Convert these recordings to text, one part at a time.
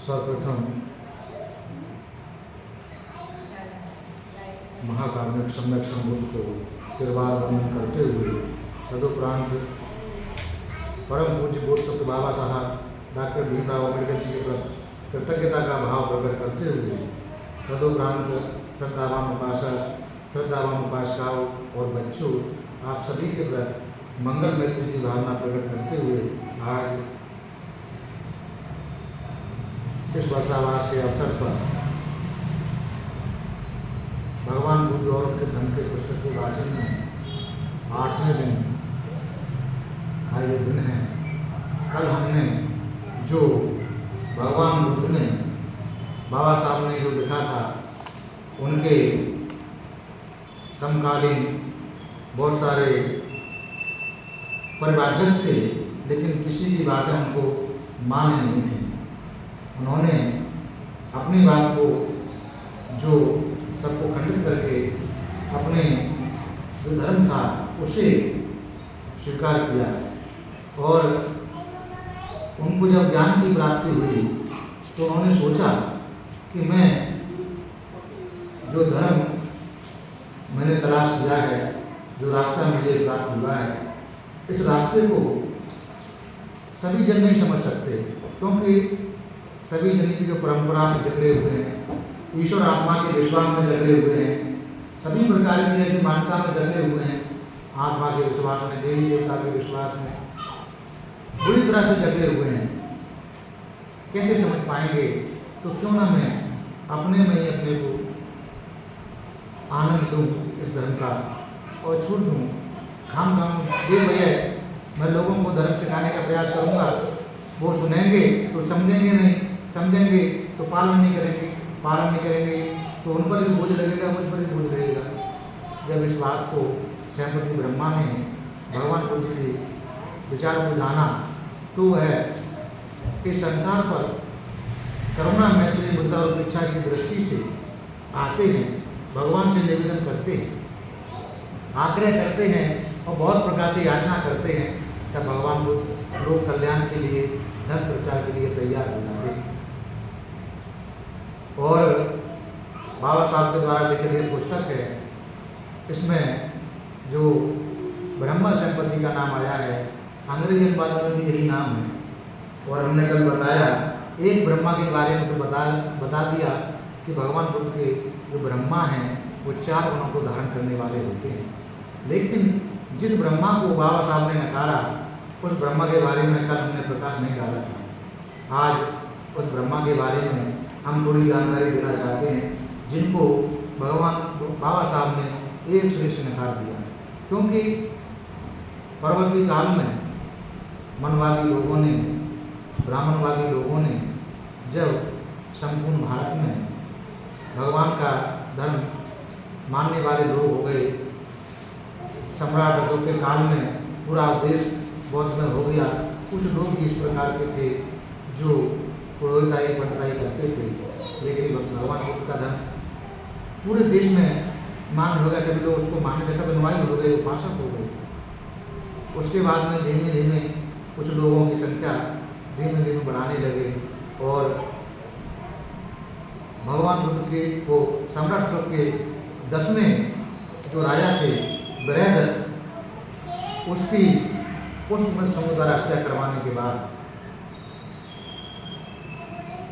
सर्वप्रथम महाकाव्य सम्यक संबुद्ध को तिरबार वंदन करते हुए तदुपरांत परम पूज्य बोध सत्य बाबा साहब डॉक्टर भीमराव अम्बेडकर जी के प्रति कृतज्ञता का भाव प्रकट करते हुए तदुपरांत श्रद्धावान उपासक श्रद्धावान उपासिकाओं और बच्चों आप सभी के प्रति मंगल मैत्री की भावना प्रकट करते हुए आज इस वर्षावास के अवसर पर भगवान बुद्ध और उनके धर्म के पुस्तक के वाचन में 8वें दिन आज ये दिन है। कल हमने जो भगवान बुद्ध ने बाबा साहब ने जो लिखा था उनके समकालीन बहुत सारे परिभाषक थे, लेकिन किसी की बातें उनको मान्य नहीं थी। उन्होंने अपनी बात को जो सबको खंडित करके अपने जो धर्म था उसे स्वीकार किया और उनको जब ज्ञान की प्राप्ति हुई तो उन्होंने सोचा कि मैं जो धर्म मैंने तलाश किया है, जो रास्ता मुझे प्राप्त हुआ है, इस रास्ते को सभी जन नहीं समझ सकते, क्योंकि सभी जन की जो परंपरा में जकड़े हुए हैं, ईश्वर आत्मा के विश्वास में जकड़े हुए हैं, सभी प्रकार की ऐसी मान्यता में जकड़े हुए हैं, आत्मा के विश्वास में, देवी देवता के विश्वास में बुरी तरह से जकड़े हुए हैं। कैसे समझ पाएंगे? तो क्यों ना मैं अपने में ही अपने को आनंद दूँ इस धर्म का और छूट दूँ। खाम बेवजह मैं लोगों को धर्म सिखाने का प्रयास करूँगा, वो सुनेंगे तो समझेंगे नहीं, समझेंगे तो पालन नहीं करेंगे, पालन नहीं करेंगे तो उन पर भी बोझ लगेगा, मुझ पर भी बोझ लगेगा। जब इस बात को स्वयं ब्रह्मा ने भगवान बुद्ध के विचार को जाना तो वह इस संसार पर करुणा मैत्री बुद्धा और उपेक्षा की दृष्टि से आते हैं, भगवान से निवेदन करते हैं, आग्रह करते हैं और बहुत प्रकार से याचना करते हैं। तब भगवान बुद्ध लोक कल्याण के लिए, धर्म प्रचार के लिए तैयार हो जाते हैं। और बाबा साहब के द्वारा लिखित ये पुस्तक है, इसमें जो ब्रह्मा संपत्ति का नाम आया है, अंग्रेजी अनुवाद में भी यही नाम है। और हमने कल बताया एक ब्रह्मा के बारे में तो बता दिया कि भगवान बुद्ध के जो ब्रह्मा हैं वो 4 गुणों को धारण करने वाले होते हैं, लेकिन जिस ब्रह्मा को बाबा साहब ने नकारा उस ब्रह्मा के बारे में कल हमने प्रकाश नहीं डाला था। आज उस ब्रह्मा के बारे में हम थोड़ी जानकारी देना चाहते हैं, जिनको भगवान बाबा साहब ने एक सिरे से नकार दिया, क्योंकि परवर्ती काल में मनवादी लोगों ने, ब्राह्मणवादी लोगों ने जब संपूर्ण भारत में भगवान का धर्म मानने वाले लोग हो गए, सम्राट अशोक के काल में पूरा देश बौद्ध में हो गया। कुछ लोग भी इस प्रकार के थे जो पुरोहिताई पंडिताई करते थे, लेकिन भगवान बुद्ध का धर्म पूरे देश में मान हो गया, सभी लोग उसको मानने जैसा अनुयायी हो गए, उपासक हो गए। उसके बाद में धीमे धीमे कुछ लोगों की संख्या धीमे धीमे बढ़ाने लगे और भगवान बुद्ध के को सम्राट अशोक के 10वें जो राजा थे बृहदत्त, उसकी पुष्पमत समूह द्वारा हत्या करवाने के बाद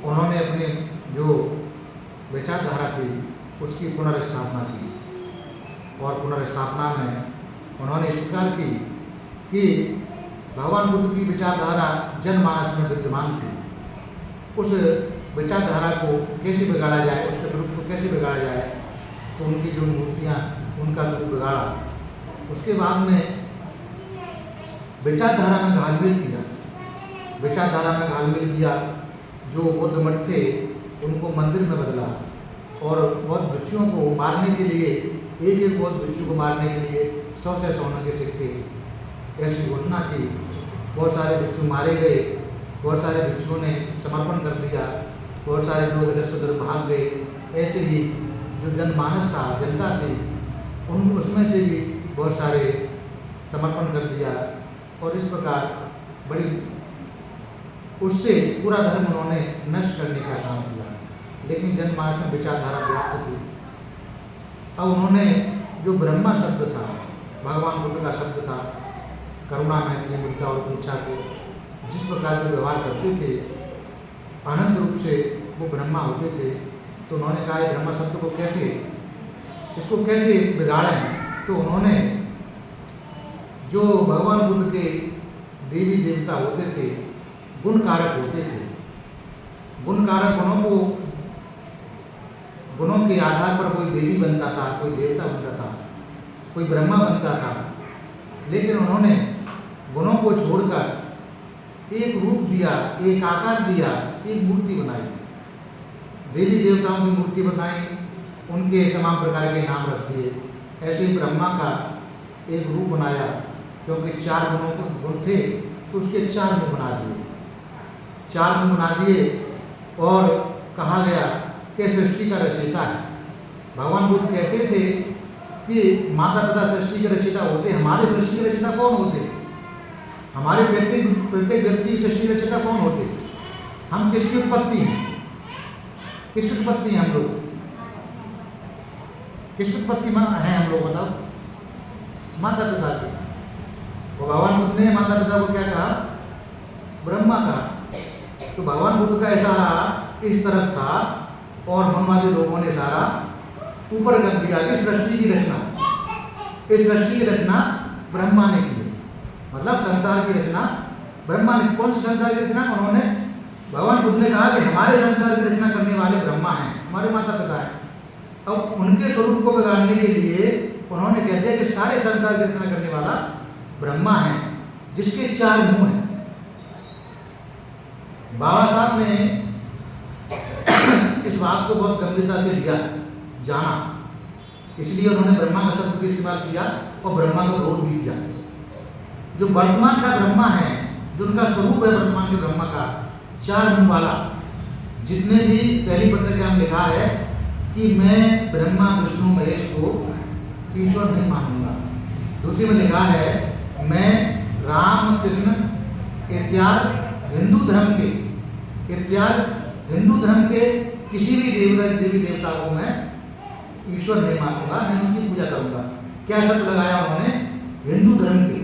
उन्होंने अपनी जो विचारधारा थी उसकी पुनर्स्थापना की। और पुनर्स्थापना में उन्होंने इस प्रकार की कि भगवान बुद्ध की विचारधारा जनमानस में विद्यमान थी, उस विचारधारा को कैसे बिगाड़ा जाए, उसके स्वरूप को कैसे बिगाड़ा जाए, तो उनकी जो मूर्तियाँ, उनका स्वरूप बिगाड़ा। उसके बाद में विचारधारा में घालमेल किया, विचारधारा में घालमेल किया। जो बौद्ध मठ थे उनको मंदिर में बदला और बौद्ध भिक्षुओं को मारने के लिए, एक एक बौद्ध भिक्षु को मारने के लिए 100 से सोने के सिक्के ऐसी घोषणा की। बहुत सारे भिक्षु मारे गए, बहुत सारे भिक्षुओं ने समर्पण कर दिया, बहुत सारे लोग इधर से उधर भाग गए। ऐसे ही जो जनमानस था, जनता थी, उन उसमें से भी बहुत सारे समर्पण कर दिया और इस प्रकार बड़ी उससे पूरा धर्म उन्होंने नष्ट करने का काम किया। लेकिन जनमानस में विचारधारा व्याप्त थी। अब उन्होंने जो ब्रह्मा शब्द था, भगवान बुद्ध का शब्द था, करुणा, मैत्री, मुदिता और उपेक्षा को जिस प्रकार जो व्यवहार करते थे, अनंत रूप से वो ब्रह्मा होते थे, तो उन्होंने कहा ब्रह्मा शब्द को इसको कैसे बिगाड़ें। तो उन्होंने जो भगवान बुद्ध के देवी देवता होते थे, गुण कारक होते थे, गुण कारक गुणों के आधार पर कोई देवी बनता था, कोई देवता बनता था, कोई ब्रह्मा बनता था। लेकिन उन्होंने गुणों को छोड़कर एक रूप दिया, एक आकार दिया, एक मूर्ति बनाई, देवी देवताओं की मूर्ति बनाई, उनके तमाम प्रकार के नाम रख दिए। ऐसे ही ब्रह्मा का एक रूप बनाया, क्योंकि 4 गुण थे तो उसके 4 मुँह बना दिए, 4 मुँह बना दिए और कहा गया कि सृष्टि का रचयिता है। भगवान बुद्ध कहते थे कि माता पिता सृष्टि के रचयिता होते, हमारे सृष्टि के रचयिता कौन होते? हमारे प्रत्येक व्यक्ति सृष्टि के रचयिता कौन होते? हम किसकी उत्पत्ति हैं? किसकी उत्पत्ति हैं हम लोग? किसकी उत्पत्ति है हम लोग? बताओ। माता पिता की। वो भगवान बुद्ध ने माता पिता को क्या कहा? ब्रह्मा कहा। तो भगवान बुद्ध का इशारा इस तरफ था और मनवादी लोगों ने इशारा ऊपर कर दिया कि सृष्टि की रचना, इस सृष्टि की रचना ब्रह्मा ने की, मतलब संसार की रचना ब्रह्मा ने। कौन सी संसार की रचना? उन्होंने, भगवान बुद्ध ने कहा कि हमारे संसार की रचना करने वाले ब्रह्मा हैं, हमारे माता पिता हैं। अब उनके स्वरूप को बिगाड़ने के लिए उन्होंने कह दिया कि सारे संसार की रचना करने वाला ब्रह्मा है, जिसके 4 मुंह हैं। बाबा साहब ने इस बात को बहुत गंभीरता से लिया, जाना, इसलिए उन्होंने ब्रह्मा का शब्द भी इस्तेमाल किया और ब्रह्मा का विरोध भी किया। जो वर्तमान का ब्रह्मा है, जो उनका स्वरूप है वर्तमान के ब्रह्मा का, 4 मुंह वाला, जितने भी पहली पत्रिका में लिखा है कि मैं ब्रह्मा विष्णु महेश को ईश्वर नहीं मानूंगा। दूसरी में लिखा है मैं राम कृष्ण इत्यादि हिंदू धर्म के किसी भी देवी देवता को मैं ईश्वर नहीं मानूंगा, नहीं उनकी पूजा करूंगा। क्या शब्द लगाया उन्होंने? हिंदू धर्म के।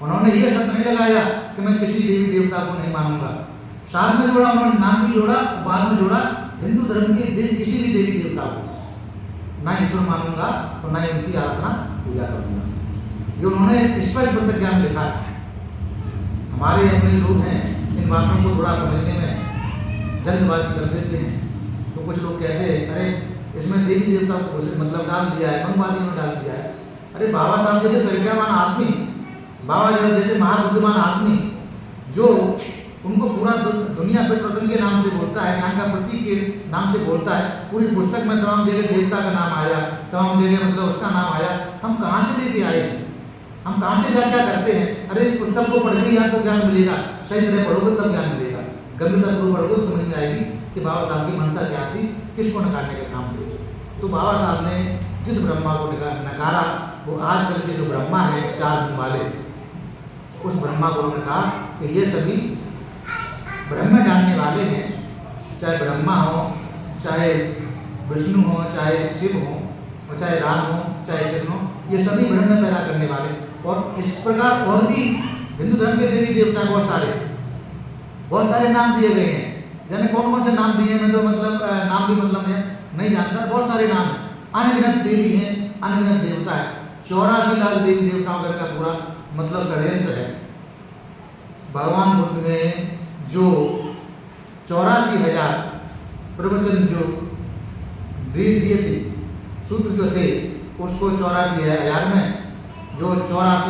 उन्होंने ये शब्द नहीं लगाया कि मैं किसी देवी देवता को नहीं मानूंगा। साथ में जोड़ा उन्होंने, नाम भी जोड़ा, बाद में जोड़ा हिंदू धर्म के किसी भी देवी देवता को ना ईश्वर मानूंगा और ना ही उनकी आराधना पूजा करूंगा। ये उन्होंने स्पष्ट प्रतिज्ञा में लिखा है। हमारे अपने लोग हैं, इन बातों को थोड़ा समझने में जल्दबाजी कर देते हैं। तो कुछ लोग कहते हैं अरे इसमें देवी देवता को मतलब डाल दिया है, मनवादियों ने डाल दिया है। अरे बाबा साहब जैसे प्रज्ञावान आदमी, बाबा जैसे महाबुद्धिमान आदमी, जो उनको पूरा दुनिया विश्वरतन के नाम से बोलता है, ज्ञान का प्रतीक के नाम से बोलता है, पूरी पुस्तक में तमाम जगह देवता का नाम आया, तमाम जगह मतलब उसका नाम आया, हम कहाँ से लेके आए? हम कहाँ से व्याख्या करते हैं? अरे इस पुस्तक को पढ़ के ही आपको ज्ञान मिलेगा, सही तरह पढ़ोगे तब ज्ञान मिलेगा, गंभीरतापूर्वक पढ़ोगे तो समझ में आएगी कि बाबा साहब की मंशा क्या थी, किसको नकारने का काम थे। तो बाबा साहब ने जिस ब्रह्मा को नकारा, वो आजकल के जो ब्रह्मा है 4 मुंह वाले, उस ब्रह्मा को उन्होंने कहा कि ये सभी ब्रह्म में डालने वाले हैं, चाहे ब्रह्मा हो, चाहे विष्णु हो, चाहे शिव हो, और चाहे राम हो, चाहे कृष्ण हो, ये सभी ब्रह्म में पैदा करने वाले। और इस प्रकार और भी हिंदू धर्म के देवी देवता बहुत सारे नाम दिए गए हैं। यानी कौन कौन से नाम दिए हैं मैं तो मतलब नाम भी मतलब नहीं जानता, बहुत सारे नाम हैं, अनगिनत देवी हैं, अनगिनत देवता है। 84 लाख देवी देवताओं का पूरा मतलब षड्यंत्र है। भगवान बुद्ध ने जो 84,000 प्रवचन जो दिए थे, सूत्र जो थे, उसको 84,000 में जो 84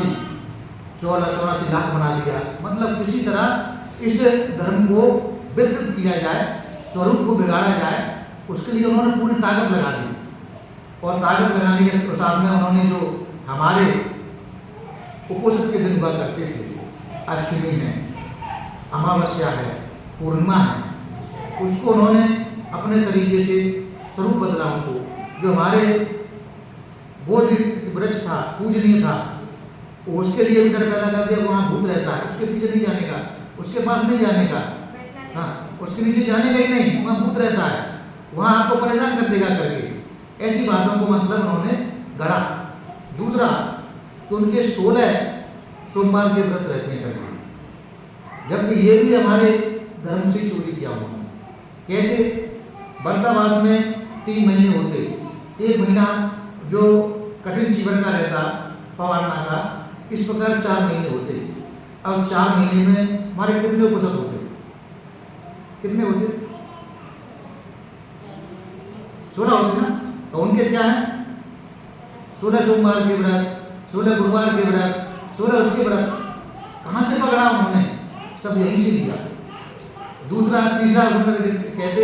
लाख बना दिया। मतलब किसी तरह इस धर्म को विकृत किया जाए, स्वरूप को बिगाड़ा जाए, उसके लिए उन्होंने पूरी ताकत लगा दी। और ताकत लगाने के साथ में उन्होंने जो हमारे उपोषित के दिन हुआ करते थे, अष्टमी है, अमावस्या है, पूर्णिमा है, उसको उन्होंने अपने तरीके से स्वरूप बदला उनको। जो हमारे बोधि वृक्ष था, पूजनीय था, उसके लिए भी डर पैदा कर दिया, वहाँ भूत रहता है, उसके पीछे नहीं जाने का। उसके पास नहीं जाने का, हाँ उसके नीचे जाने का ही नहीं, वहाँ भूत रहता है, वहाँ आपको परेशान कर देगा करके, ऐसी बातों को मतलब उन्होंने गढ़ा। दूसरा कि उनके 16 सोमवार के व्रत रहते हैं करके, जबकि ये भी हमारे धर्म से चोरी किया उन्होंने। कैसे? वर्षावास में 3 महीने होते, 1 महीना जो कठिन जीवन का रहता पवारना का, इस प्रकार 4 महीने होते। अब 4 महीने में हमारे कितने उपसत होते? कितने होते? 16 होते ना। तो उनके क्या है? 16 सोमवार के व्रत, 16 गुरुवार के व्रत, 16 उसके व्रत। कहाँ से पकड़ा उन्होंने? सब यहीं से लिया। दूसरा तीसरा कहते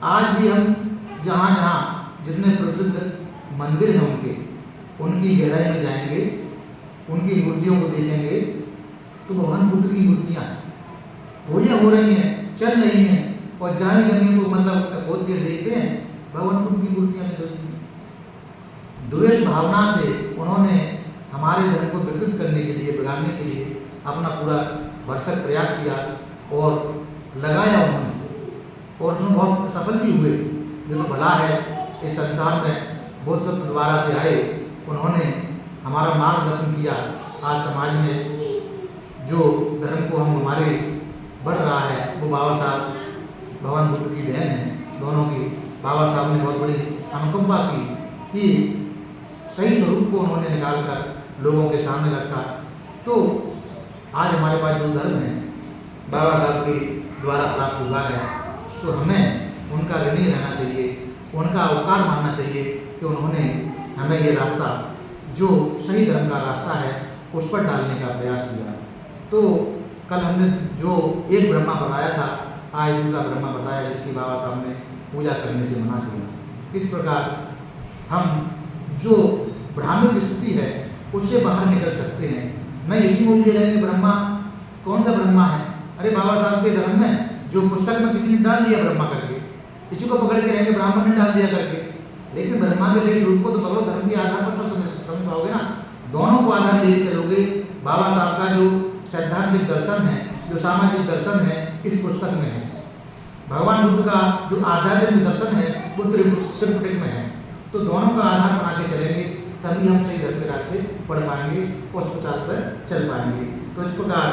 आज भी हम जहाँ जहाँ जितने प्रसिद्ध मंदिर हैं उनकी गहराई में जाएंगे, उनकी मूर्तियों को देखेंगे, तो भगवान बुद्ध की मूर्तियाँ हो रही हैं, चल रही हैं, और जहाँ जमीन को मतलब खोद के देखते हैं भगवान बुद्ध की मूर्तियाँ निकलती हैं। द्वेष भावना से उन्होंने हमारे धर्म को विकृत करने के लिए, बिगाड़ने के लिए अपना पूरा भरसक प्रयास किया और लगाया उन्होंने, और उसमें बहुत सफल भी हुए। ये तो भला है, इस संसार में बहुत सब द्वारा से आए, उन्होंने हमारा मार्गदर्शन किया। आज समाज में जो धर्म को हम हमारे बढ़ रहा है वो बाबा साहब भगवान बुद्ध की देन है, दोनों की। बाबा साहब ने बहुत बड़ी अनुकंपा की कि सही स्वरूप को उन्होंने निकाल कर लोगों के सामने रखा। तो आज हमारे पास जो धर्म है बाबा साहब के द्वारा प्राप्त हुआ है, तो हमें उनका ऋणी रहना चाहिए, उनका उपकार मानना चाहिए कि उन्होंने हमें ये रास्ता जो सही धर्म का रास्ता है उस पर डालने का प्रयास किया। तो कल हमने जो एक ब्रह्मा बताया था, आज दूसरा ब्रह्मा बताया जिसकी बाबा साहब ने पूजा करने के मना किया। इस प्रकार हम जो भ्रामिक स्थिति है उससे बाहर निकल सकते हैं। न इसी में उलझे रहेंगे ब्रह्मा कौन सा ब्रह्मा है, अरे बाबा साहब के धर्म में जो पुस्तक में किसी ने डाल दिया ब्रह्मा करके, इसी को पकड़ के रहेंगे ब्राह्मण ने डाल दिया करके। लेकिन ब्रह्मा के सही रूप को तो पकड़ो, धर्म के आधार पर तो समझ पाओगे ना। दोनों को आधार लेके चलोगे। बाबा साहब का जो सैद्धांतिक दर्शन है, जो सामाजिक दर्शन है, इस पुस्तक में है। भगवान बुद्ध का जो आध्यात्मिक दर्शन है वो त्रिपिटक में है। तो दोनों का आधार बना के चलेंगे, तभी हम सही धर्म के रास्ते पढ़ पाएंगे, उस प्रचार पर चल पाएंगे। तो इस प्रकार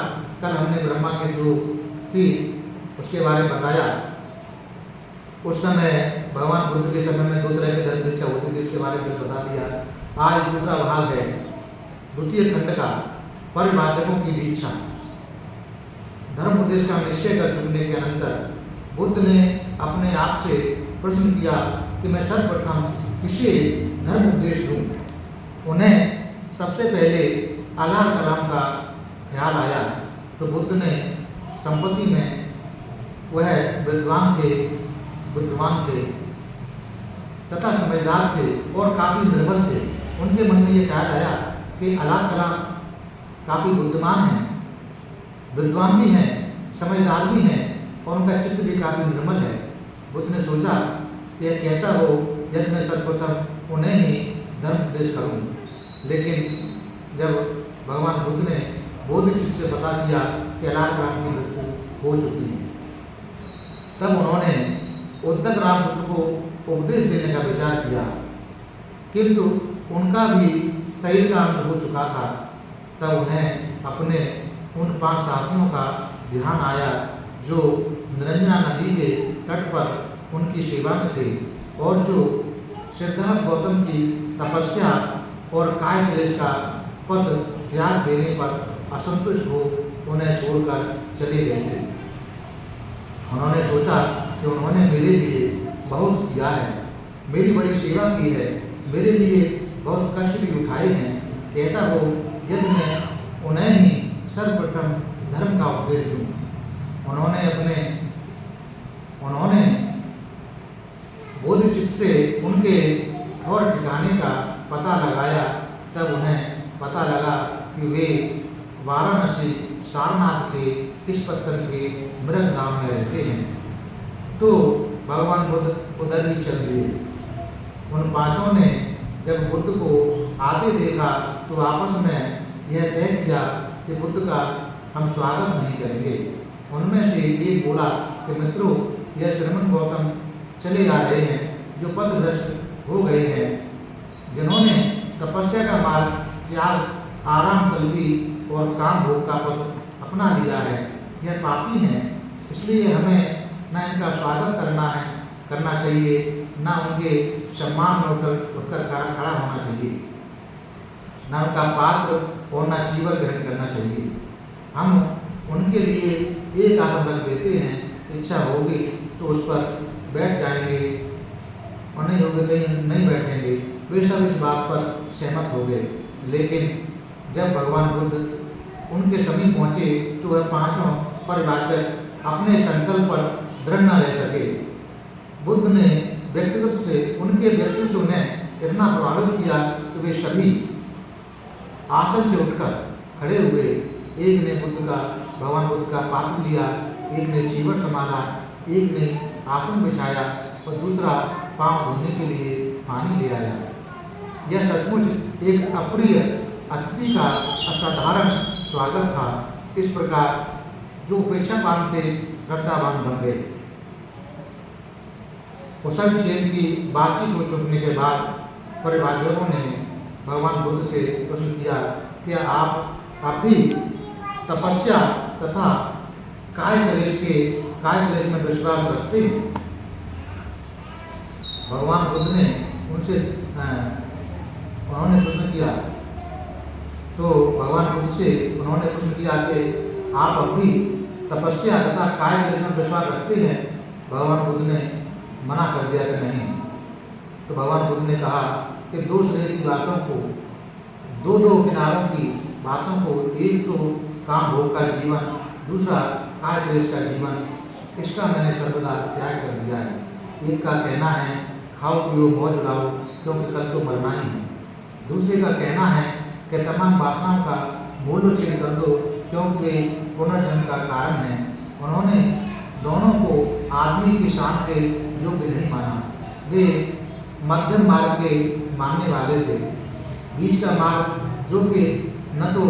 कल हमने ब्रह्मा के जो थी उसके बारे में बताया। उस समय भगवान बुद्ध के समय में 2 तरह की धर्म दीक्षा होती थी, उसके बारे में बता दिया। आज दूसरा भाग है द्वितीय खंड का, परिवाचकों की दीक्षा। धर्म उपदेश का निश्चय कर चुकने के अनंतर बुद्ध ने अपने आप से प्रश्न किया कि मैं सर्वप्रथम किसे धर्म उपदेश दूँ। उन्हें सबसे पहले अल्लाह कलाम का ख्याल आया, तो बुद्ध ने संपत्ति में वह विद्वान थे तथा समझदार थे और काफ़ी निर्मल थे। उनके मन में ये ख्याल आया कि अल्लाह कलाम काफ़ी बुद्धिमान हैं, विद्वान भी हैं, समझदार भी हैं और उनका चित्त भी काफ़ी निर्मल है। बुद्ध ने सोचा कि यह कैसा हो यदि मैं सर्वप्रथम उन्हें ही धर्म उपदेश करूं। लेकिन जब भगवान बुद्ध ने बौद्ध चित्त से बता दिया कि अल्लाह कलाम की मृत्यु हो चुकी है, तब उन्होंने उद्धत रामपुत्र को उपदेश देने का विचार किया, किंतु उनका भी शरीर का अंत हो चुका था। तब उन्हें अपने उन 5 साथियों का ध्यान आया जो निरंजना नदी के तट पर उनकी सेवा में थे और जो सिद्धार्थ गौतम की तपस्या और काय क्लेश का पथ त्याग देने पर असंतुष्ट हो उन्हें छोड़कर चले गए थे। उन्होंने सोचा कि उन्होंने मेरे लिए बहुत किया है, मेरी बड़ी सेवा की है, मेरे लिए बहुत कष्ट भी उठाए हैं, कैसा हो यदि मैं उन्हें ही सर्वप्रथम धर्म का उपदेश दूँ। उन्होंने बोध चित्त से उनके और ठिकाने का पता लगाया। तब उन्हें पता लगा कि वे वाराणसी सारनाथ के इस पत्थर के मृग धाम में रहते हैं। तो भगवान बुद्ध उधर ही चल दिए। उन 5 ने जब बुद्ध को आते देखा तो आपस में यह तय किया कि बुद्ध का हम स्वागत नहीं करेंगे। उनमें से एक बोला कि मित्रों, यह श्रमण गौतम चले आ रहे हैं जो पथभ्रष्ट हो गए हैं, जिन्होंने तपस्या का मार्ग त्याग, आराम तलबी और काम भोग का पथ अपना लिया है। यह पापी हैं, इसलिए हमें न इनका स्वागत करना चाहिए, न उनके सम्मान में उठकर खड़ा होना चाहिए, न उनका पात्र और न चीवर ग्रहण करना चाहिए। हम उनके लिए एक आसन रख देते हैं, इच्छा होगी तो उस पर बैठ जाएंगे और नहीं होगी तो नहीं बैठेंगे। वे सब इस बात पर सहमत हो गए। लेकिन जब भगवान बुद्ध उनके समीप पहुँचे तो वह पांचों परिवाचक अपने संकल्प पर दृढ़ न रह सके। बुद्ध ने व्यक्तिगत से उनके व्यक्तित्व ने इतना प्रभावित किया कि वे सभी आसन से उठकर खड़े हुए। एक ने भगवान बुद्ध का पात्र लिया, एक ने चीवर संभाला, एक ने आसन बिछाया और दूसरा पांव धोने के लिए पानी ले आया। यह सचमुच एक अप्रिय अतिथि का असाधारण स्वागत था। इस प्रकार जो उपेक्षावान थे श्रद्धावान बन गए। कुशल क्षेम की बातचीत हो चुकने के बाद परिवारजनों ने भगवान बुद्ध से प्रश्न किया, क्या आप अभी तपस्या तथा काय क्लेश में विश्वास रखते हैं? भगवान बुद्ध ने उन्होंने प्रश्न किया कि आप अभी तपस्या तथा काय क्लेश में विश्वास रखते हैं? भगवान बुद्ध ने मना कर दिया कि नहीं। तो भगवान बुद्ध ने कहा कि दो शरीर की बातों को, दो किनारों की बातों को, एक तो काम भोग का जीवन, दूसरा काय क्लेश का जीवन, इसका मैंने सर्वदा त्याग कर दिया है। एक का कहना है खाओ पियो मौज उड़ाओ क्योंकि कल तो मरना ही है। दूसरे का कहना है कि तमाम वासनाओं का मूल्योच्छेद कर दो क्योंकि वे पुनर्जन्म का कारण है। उन्होंने दोनों को आदमी की शान के योग्य नहीं माना। वे मध्यम मार्ग के मानने वाले थे। बीच का मार्ग जो कि न तो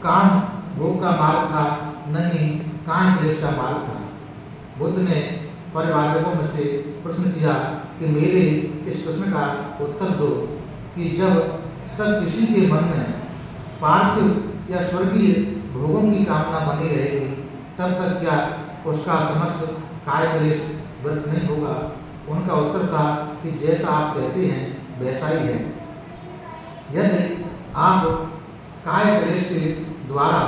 काम भोग का मार्ग था, न ही काय क्लेश का मार्ग था। बुद्ध ने परिवारजनों में से प्रश्न किया कि मेरे इस प्रश्न का उत्तर दो कि जब तक किसी के मन में पार्थिव या स्वर्गीय भोगों की कामना बनी रहेगी, तब तक क्या उसका समस्त काय क्लेश व्यर्थ नहीं होगा? उनका उत्तर था कि जैसा आप कहते हैं वैसा ही है। यदि आप काय क्लेश के द्वारा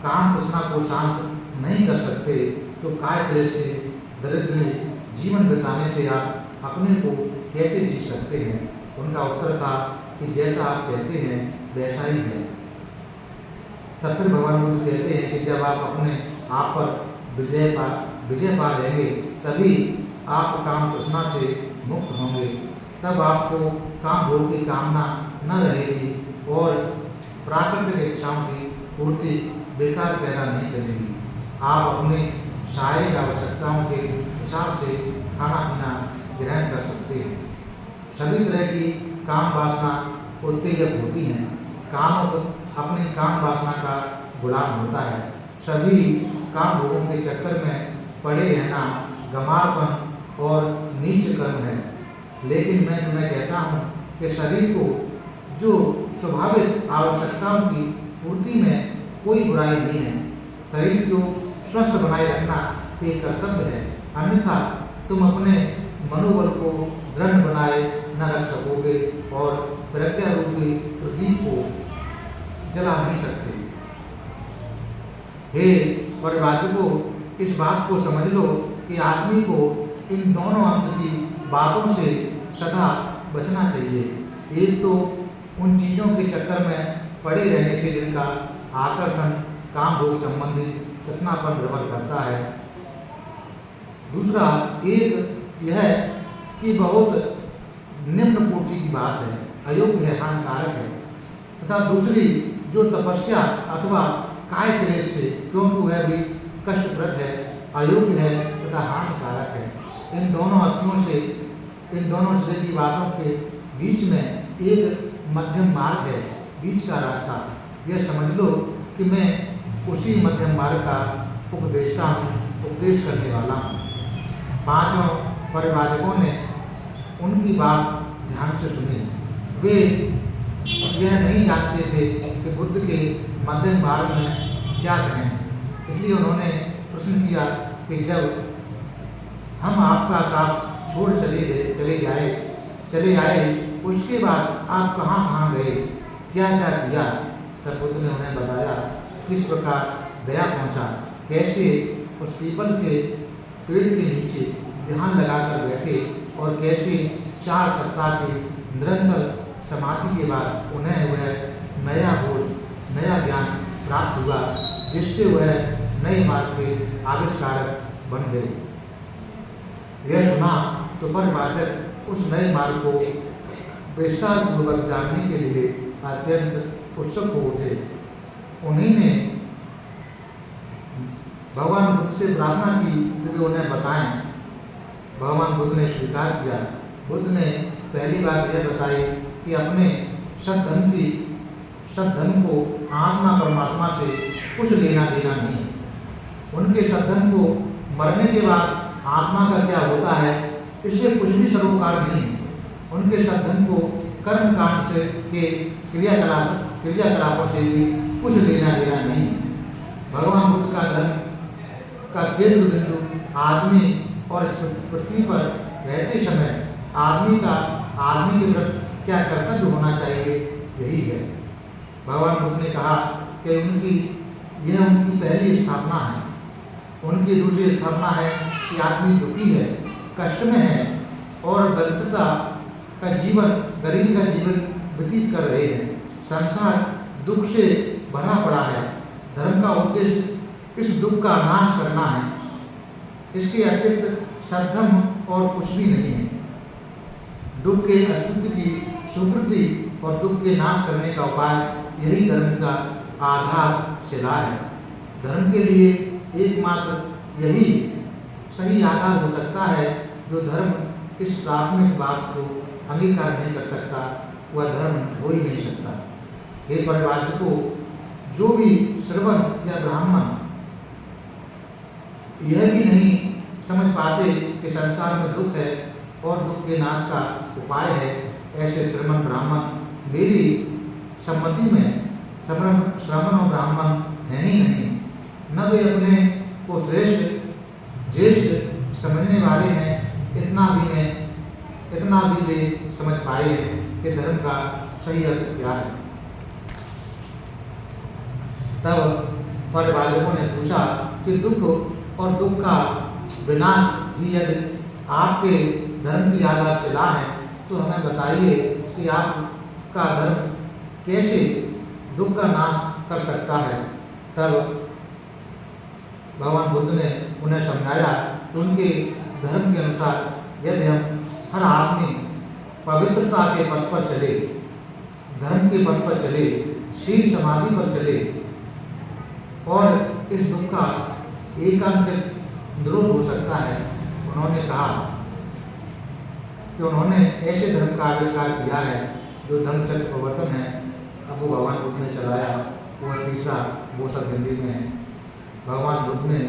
काम तृष्णा को शांत नहीं कर सकते तो काय क्लेश के दरिद्र जीवन बिताने से आप अपने को कैसे जी सकते हैं? उनका उत्तर था कि जैसा आप कहते हैं वैसा ही है। तब फिर भगवान बुद्ध कहते हैं कि जब आप अपने आप पर विजय पा लेंगे तभी आप काम तृष्णा से मुक्त होंगे। तब आपको काम भोग की कामना न रहेगी और प्राकृतिक इच्छाओं की पूर्ति बेकार पैदा नहीं करेगी। आप अपने शारीरिक आवश्यकताओं के हिसाब से खाना पीना ग्रहण कर सकते हैं। सभी तरह की काम वासना उत्तेजक होती हैं। काम अपनी काम वासना का गुलाम होता है। सभी काम भोगों के चक्कर में पड़े रहना गंवारपन और नीच कर्म है। लेकिन मैं तुम्हें कहता हूँ कि शरीर को जो स्वाभाविक आवश्यकताओं की पूर्ति में कोई बुराई नहीं है। शरीर को स्वस्थ बनाए रखना एक कर्तव्य है, अन्यथा तुम अपने मनोबल को दृढ़ बनाए न रख सकोगे और प्रज्ञा रूपी प्रदीप को जला नहीं सकते। हे परिवारजनों, इस बात को समझ लो कि आदमी को इन दोनों अंत की बातों से सदा बचना चाहिए। एक तो उन चीज़ों के चक्कर में पड़े रहने से जिनका आकर्षण काम भोग संबंधी तृष्णापन निर्भर करता है। दूसरा एक यह कि बहुत निम्न कोटि की बात है, अयोग्य है, हानिकारक है। तथा दूसरी जो तपस्या अथवा काय क्लेश से, क्योंकि वह भी कष्टप्रद है, अयोग्य है तथा हानिकारक है। इन दोनों हत्यों से, इन दोनों से की बातों के बीच में एक मध्यम मार्ग है, बीच का रास्ता। यह समझ लो कि मैं उसी मध्यम मार्ग का उपदेष्टा हूँ, उपदेश करने वाला हूँ। पांचों परिवाचकों ने उनकी बात ध्यान से सुनी। वे यह नहीं जानते थे कि बुद्ध के मध्यम मार्ग में क्या कहें, इसलिए उन्होंने प्रश्न किया कि जब हम आपका साथ छोड़ चले आए उसके बाद आप कहाँ गए, क्या क्या किया। तब बुद्ध ने उन्हें बताया किस प्रकार गया पहुँचा, कैसे उस पीपल के पेड़ के नीचे ध्यान लगाकर बैठे और कैसे 4 सप्ताह के निरंतर समाधि के बाद उन्हें वह नया ज्ञान प्राप्त हुआ, जिससे वह नए मार्ग के आविष्कारक बन गए। यह सुना तो परिवाचक उस नए मार्ग को विस्तार पूर्वक जानने के लिए अत्यंत उत्सुक हो उठे। उन्हीं ने भगवान बुद्ध से प्रार्थना की कि वे उन्हें बताएं। भगवान बुद्ध ने स्वीकार किया। बुद्ध ने पहली बात यह बताई कि अपने सद्धर्म को आत्मा परमात्मा से कुछ लेना देना नहीं। उनके सद्धर्म को मरने के बाद आत्मा का क्या होता है, इससे कुछ भी सरोकार नहीं। उनके सद्धर्म को कर्म कांड से के क्रियाकलापों से भी कुछ लेना देना नहीं। भगवान बुद्ध का धर्म का केंद्र बिंदु आदमी और इस पृथ्वी पर रहते समय आदमी के प्रति क्या कर्तव्य होना चाहिए, यही है। भगवान बुद्ध ने कहा कि यह उनकी पहली स्थापना है। उनकी दूसरी स्थापना है कि आदमी दुखी है, कष्ट में है और दरिद्रता का जीवन, गरीबी का जीवन व्यतीत कर रहे हैं। संसार दुख से भरा पड़ा है। धर्म का उद्देश्य इस दुख का नाश करना है। इसके अतिरिक्त सद्धर्म और कुछ भी नहीं है। दुख के अस्तित्व की स्वीकृति और दुख के नाश करने का उपाय यही धर्म का आधार शिला है। धर्म के लिए एकमात्र यही सही आधार हो सकता है। जो धर्म इस प्राथमिक बात को अंगीकार नहीं कर सकता, वह धर्म हो ही नहीं सकता। हे परिवाचकों, जो भी श्रवण या ब्राह्मण यह भी नहीं समझ पाते कि संसार में दुख है और दुख के नाश का उपाय है, ऐसे श्रमण ब्राह्मण मेरी सम्मति में श्रमण और ब्राह्मण हैं ही नहीं। न वे अपने को ज्येष्ठ समझने वाले हैं, इतना भी वे समझ पाए हैं कि धर्म का सही अर्थ क्या है। तब परिवाचकों ने पूछा कि दुख और दुख का विनाश भी यदि आपके धर्म की आधारशिला है तो हमें बताइए कि आपका धर्म कैसे दुख का नाश कर सकता है। तब भगवान बुद्ध ने उन्हें समझाया कि उनके धर्म के अनुसार यदि हम हर आदमी पवित्रता के पथ पर चले, धर्म के पथ पर चले, शील समाधि पर चले और इस दुख का एकांतिक निरोध हो सकता है। उन्होंने कहा कि उन्होंने ऐसे धर्म का आविष्कार किया है जो धम्मचक्र प्रवर्तन है। अब वो भगवान बुद्ध ने चलाया, वह तीसरा वो सब हिंदी में है। भगवान बुद्ध ने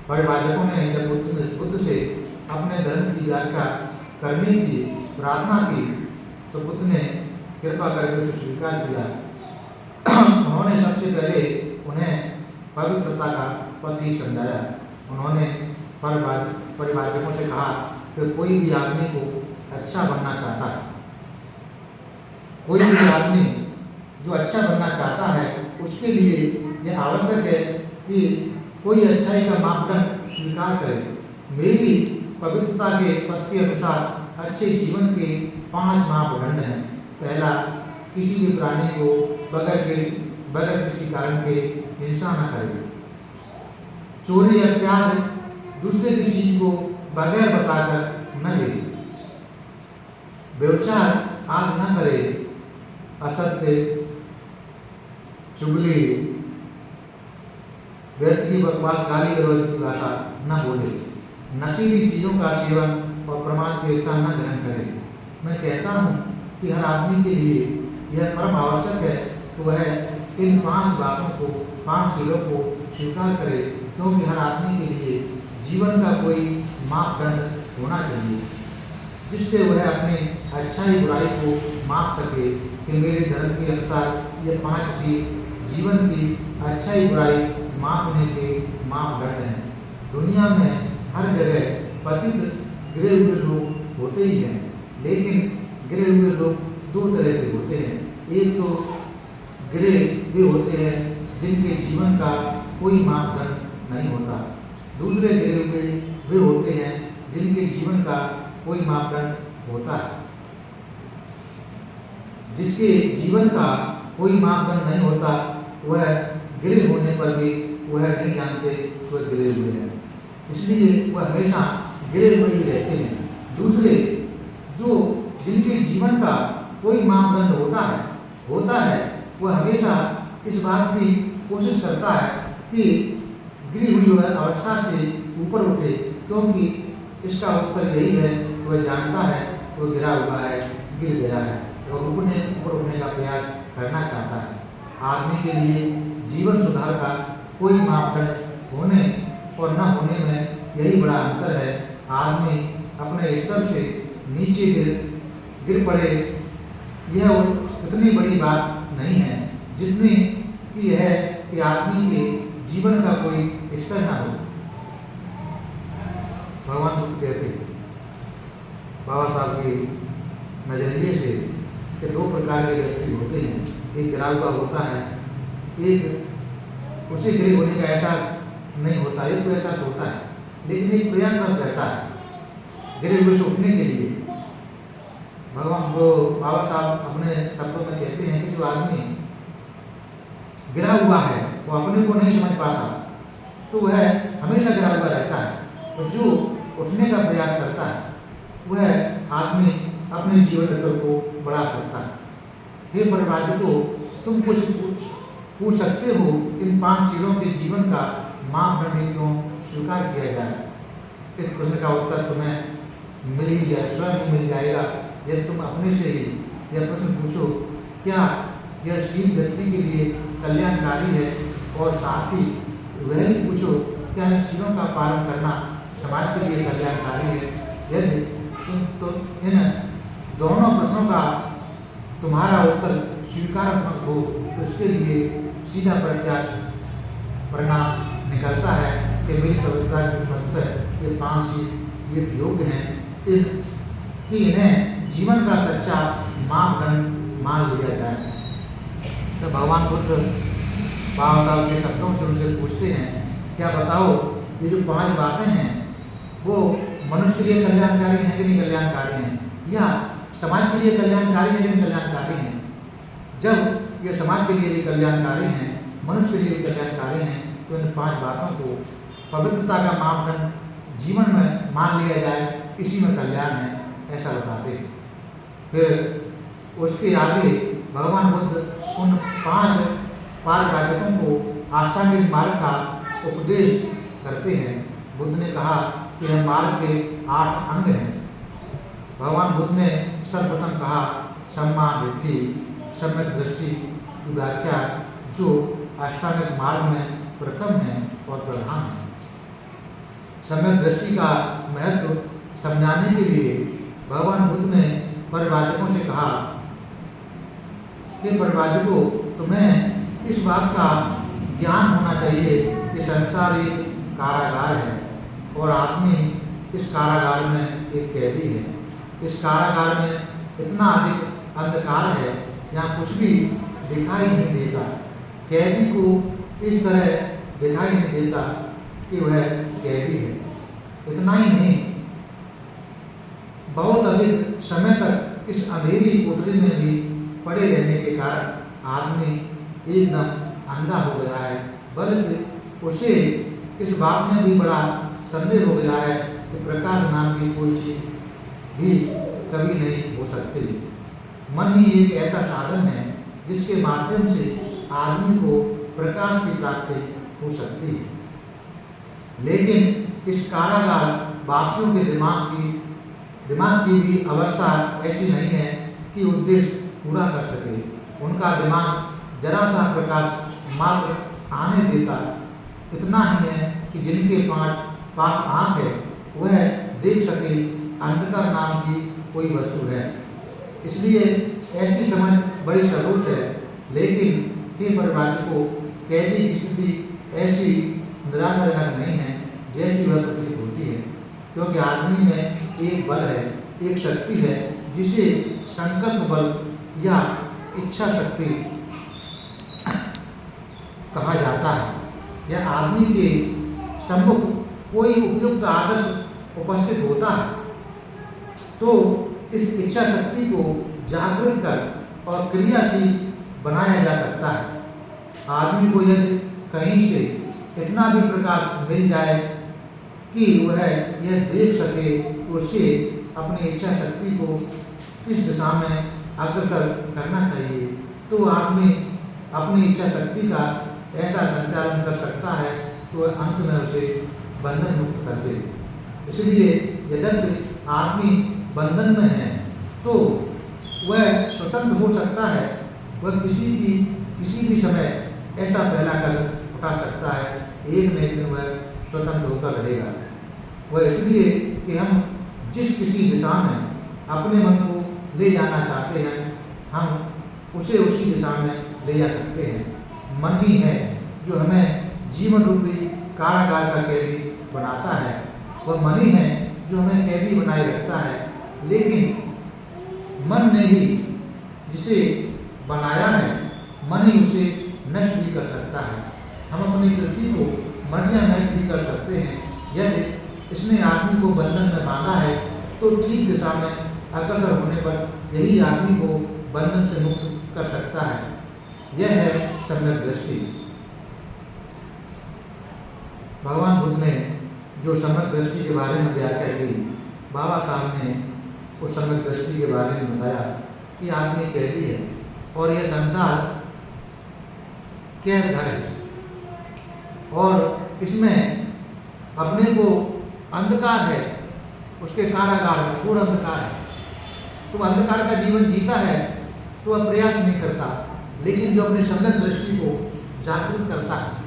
परिवाचकों ने जब बुद्ध से अपने धर्म की व्याख्या करने की प्रार्थना की तो बुद्ध ने कृपा करके उसे स्वीकार किया। उन्होंने सबसे पहले उन्हें पवित्रता का पथ ही समझाया। उन्होंने परिवाचकों से कहा कि कोई भी आदमी को अच्छा बनना चाहता है, कोई भी आदमी जो अच्छा बनना चाहता है उसके लिए यह आवश्यक है कि कोई अच्छाई का मापदंड स्वीकार करे। मेरी पवित्रता के पथ के अनुसार अच्छे जीवन के 5 मापदंड हैं। पहला, किसी भी प्राणी को बगैर किसी कारण के हिंसा न करे। चोरी या त्याग, दूसरे की चीज को बगैर बताकर न ले। व्यभिचार आदि न करे। असत्य, चुगली, व्यर्थ की बकवास, गाली गलौज की भाषा न बोले। नशीली चीज़ों का सेवन और प्रमाद के स्थान न ग्रहण करे। मैं कहता हूँ कि हर आदमी के लिए यह परम आवश्यक है कि वह इन 5 बातों को 5 शीलों को स्वीकार करे, क्योंकि हर आदमी के लिए जीवन का कोई मापदंड होना चाहिए जिससे वह अपनी अच्छाई बुराई को माप सके कि मेरे धर्म के अनुसार ये 5 शील जीवन की अच्छाई बुराई मापने के मापदंड हैं। दुनिया में हर जगह पतित गिरे हुए लोग होते ही हैं, लेकिन गिरे हुए लोग 2 तरह के होते हैं। एक तो गिरे वे होते हैं जिनके जीवन का कोई मापदंड नहीं होता। दूसरे गिरे हुए वे होते हैं जिनके जीवन का कोई मापदंड होता है। जिसके जीवन का कोई मापदंड नहीं होता, वह गिरे होने पर भी वह नहीं जानते वह गिरे हुए हैं, इसलिए वह हमेशा गिरे हुए ही रहते हैं। दूसरे जो जिनके जीवन का कोई मापदंड होता है वह हमेशा इस बात की कोशिश करता है कि गिरी हुई अवस्था से ऊपर उठे, क्योंकि इसका उत्तर यही है, वह जानता है वह गिरा हुआ है, गिर गया है और ऊपर उठने का प्रयास करना चाहता है। आदमी के लिए जीवन सुधार का कोई मापदंड होने और न होने में यही बड़ा अंतर है। आदमी अपने स्तर से नीचे गिर पड़े, यह इतनी बड़ी बात नहीं है जितनी कि यह कि आदमी के जीवन का कोई स्तर न हो। भगवान बुद्ध कहते हैं बाबा साहब के नजरिए से कि 2 प्रकार के व्यक्ति होते हैं। एक गिरा हुआ होता है, एक उसे गिरे होने का एहसास नहीं होता। एक को एहसास होता है लेकिन एक प्रयासरत रहता है गिरे हुए से उठने के लिए। भगवान वो बाबा साहब अपने शब्दों में कहते हैं कि जो आदमी गिरा हुआ है वो अपने को नहीं समझ पाता, तो वह हमेशा गिरा हुआ रहता है। और जो उठने का प्रयास करता है वह आदमी अपने जीवन स्तर को बढ़ा सकता है। हे परिवारजनों, तुम कुछ पूछ सकते हो, इन 5 शीलों के जीवन का मापदंड क्यों स्वीकार किया जाए? इस प्रश्न का उत्तर तुम्हें मिल ही जाए, स्वयं मिल जाएगा यदि तुम अपने से ही यह प्रश्न पूछो, क्या यह शील व्यक्ति के लिए कल्याणकारी है? और साथ ही वह भी पूछो, क्या इन शीलों का पालन करना समाज के लिए कल्याणकारी है? यदि तो इन दोनों प्रश्नों का तुम्हारा उत्तर स्वीकारात्मक हो तो इसके लिए सीधा परिणाम निकलता है कि मेरी पवित्रता के पथ पर ये 5 शील ये योग्य हैं कि इन्हें जीवन का सच्चा मापदंड मान लिया जाए। तो भगवान बुद्ध बाबा साहब के शब्दों से उनसे पूछते हैं, क्या बताओ ये जो 5 बातें हैं वो मनुष्य के लिए कल्याणकारी हैं कि नहीं कल्याणकारी हैं, या समाज के लिए कल्याणकारी हैं कि नहीं कल्याणकारी हैं? जब ये समाज के लिए भी कल्याणकारी हैं, मनुष्य के लिए भी कल्याणकारी हैं, तो इन 5 बातों को पवित्रता का मापदंड जीवन में मान लिया जाए, इसी में कल्याण है, ऐसा बताते हैं। फिर उसके आगे भगवान बुद्ध उन 5 पारिभाषकों को अष्टांगिक मार्ग का उपदेश करते हैं। बुद्ध ने कहा कि यह मार्ग के 8 अंग हैं। भगवान बुद्ध ने सर्वप्रथम कहा सम्मा दृष्टि, सम्यक दृष्टि की व्याख्या जो अष्टांगिक मार्ग में प्रथम है और प्रधान है। सम्यक दृष्टि का महत्व समझाने के लिए भगवान बुद्ध ने परिव्राजकों से कहा कि परिव्राजकों, तुम्हें इस बात का ज्ञान होना चाहिए कि संसार एक कारागार है और आदमी इस कारागार में एक कैदी है। इस कारागार में इतना अधिक अंधकार है, यहाँ कुछ भी दिखाई नहीं देता। कैदी को इस तरह दिखाई नहीं देता कि वह कैदी है। इतना ही नहीं, बहुत अधिक समय तक इस अंधेरी कोठरी में भी पड़े रहने के कारण आदमी एकदम अंधा हो गया है, बल्कि उसे इस बात में भी बड़ा संदेह हो गया है कि प्रकाश नाम की कोई चीज़ भी कभी नहीं हो सकती। मन ही एक ऐसा साधन है जिसके माध्यम से आदमी को प्रकाश की प्राप्ति हो सकती है। लेकिन इस कारागार वासियों के दिमाग की भी अवस्था ऐसी नहीं है कि उद्देश्य पूरा कर सके। उनका दिमाग जरा सा प्रकाश मात्र आने देता। इतना ही है कि जिनके पास आँख है वह देख सके अंधकार नाम की कोई वस्तु है। इसलिए ऐसी समझ बड़ी सदोष है। लेकिन हे परिवाचकों, कैदी की स्थिति ऐसी निराशाजनक नहीं है जैसी वह प्रतीत होती है, क्योंकि आदमी में एक बल है, एक शक्ति है जिसे संकल्प बल या इच्छा शक्ति कहा जाता है। यह आदमी के सम्मुख कोई उपयुक्त आदर्श उपस्थित होता है तो इस इच्छा शक्ति को जागृत कर और क्रियाशील बनाया जा सकता है। आदमी को यदि कहीं से इतना भी प्रकाश मिल जाए कि वह यह देख सके तो उसे अपनी इच्छा शक्ति को किस दिशा में अग्रसर करना चाहिए, तो आदमी अपनी इच्छा शक्ति का ऐसा संचालन कर सकता है तो अंत में उसे बंधन मुक्त कर दे। इसलिए यद्यपि आदमी बंधन में है तो वह स्वतंत्र हो सकता है। वह किसी भी समय ऐसा पहला कदम उठा सकता है, एक न एक दिन वह स्वतंत्र होकर रहेगा। वह इसलिए कि हम जिस किसी दिशा में अपने मन को ले जाना चाहते हैं, हम उसे उसी दिशा में ले जा सकते हैं। मन ही है जो हमें जीवन रूपी कारागार का कैदी बनाता है। वह मन ही है जो हमें कैदी बनाए रखता है। लेकिन मन ने ही जिसे बनाया है, मन ही उसे नष्ट भी कर सकता है। हम अपनी पृथ्वी को मटिया नष्ट भी कर सकते हैं। यदि इसने आदमी को बंधन में बांधा है तो ठीक दिशा में अग्रसर होने पर यही आदमी को बंधन से मुक्त कर सकता है। यह है सम्यक दृष्टि। भगवान बुद्ध ने जो सम्यक दृष्टि के बारे में व्याख्या की, बाबा साहब ने उस सम्यक दृष्टि के बारे में बताया कि आदमी कैदी है और यह संसार कैद घर है और इसमें अपने को अंधकार है, उसके कारागार में घोर अंधकार है। तो अंधकार का जीवन जीता है तो वह प्रयास नहीं करता, लेकिन जो अपनी सम्यक दृष्टि को जागरूक करता है,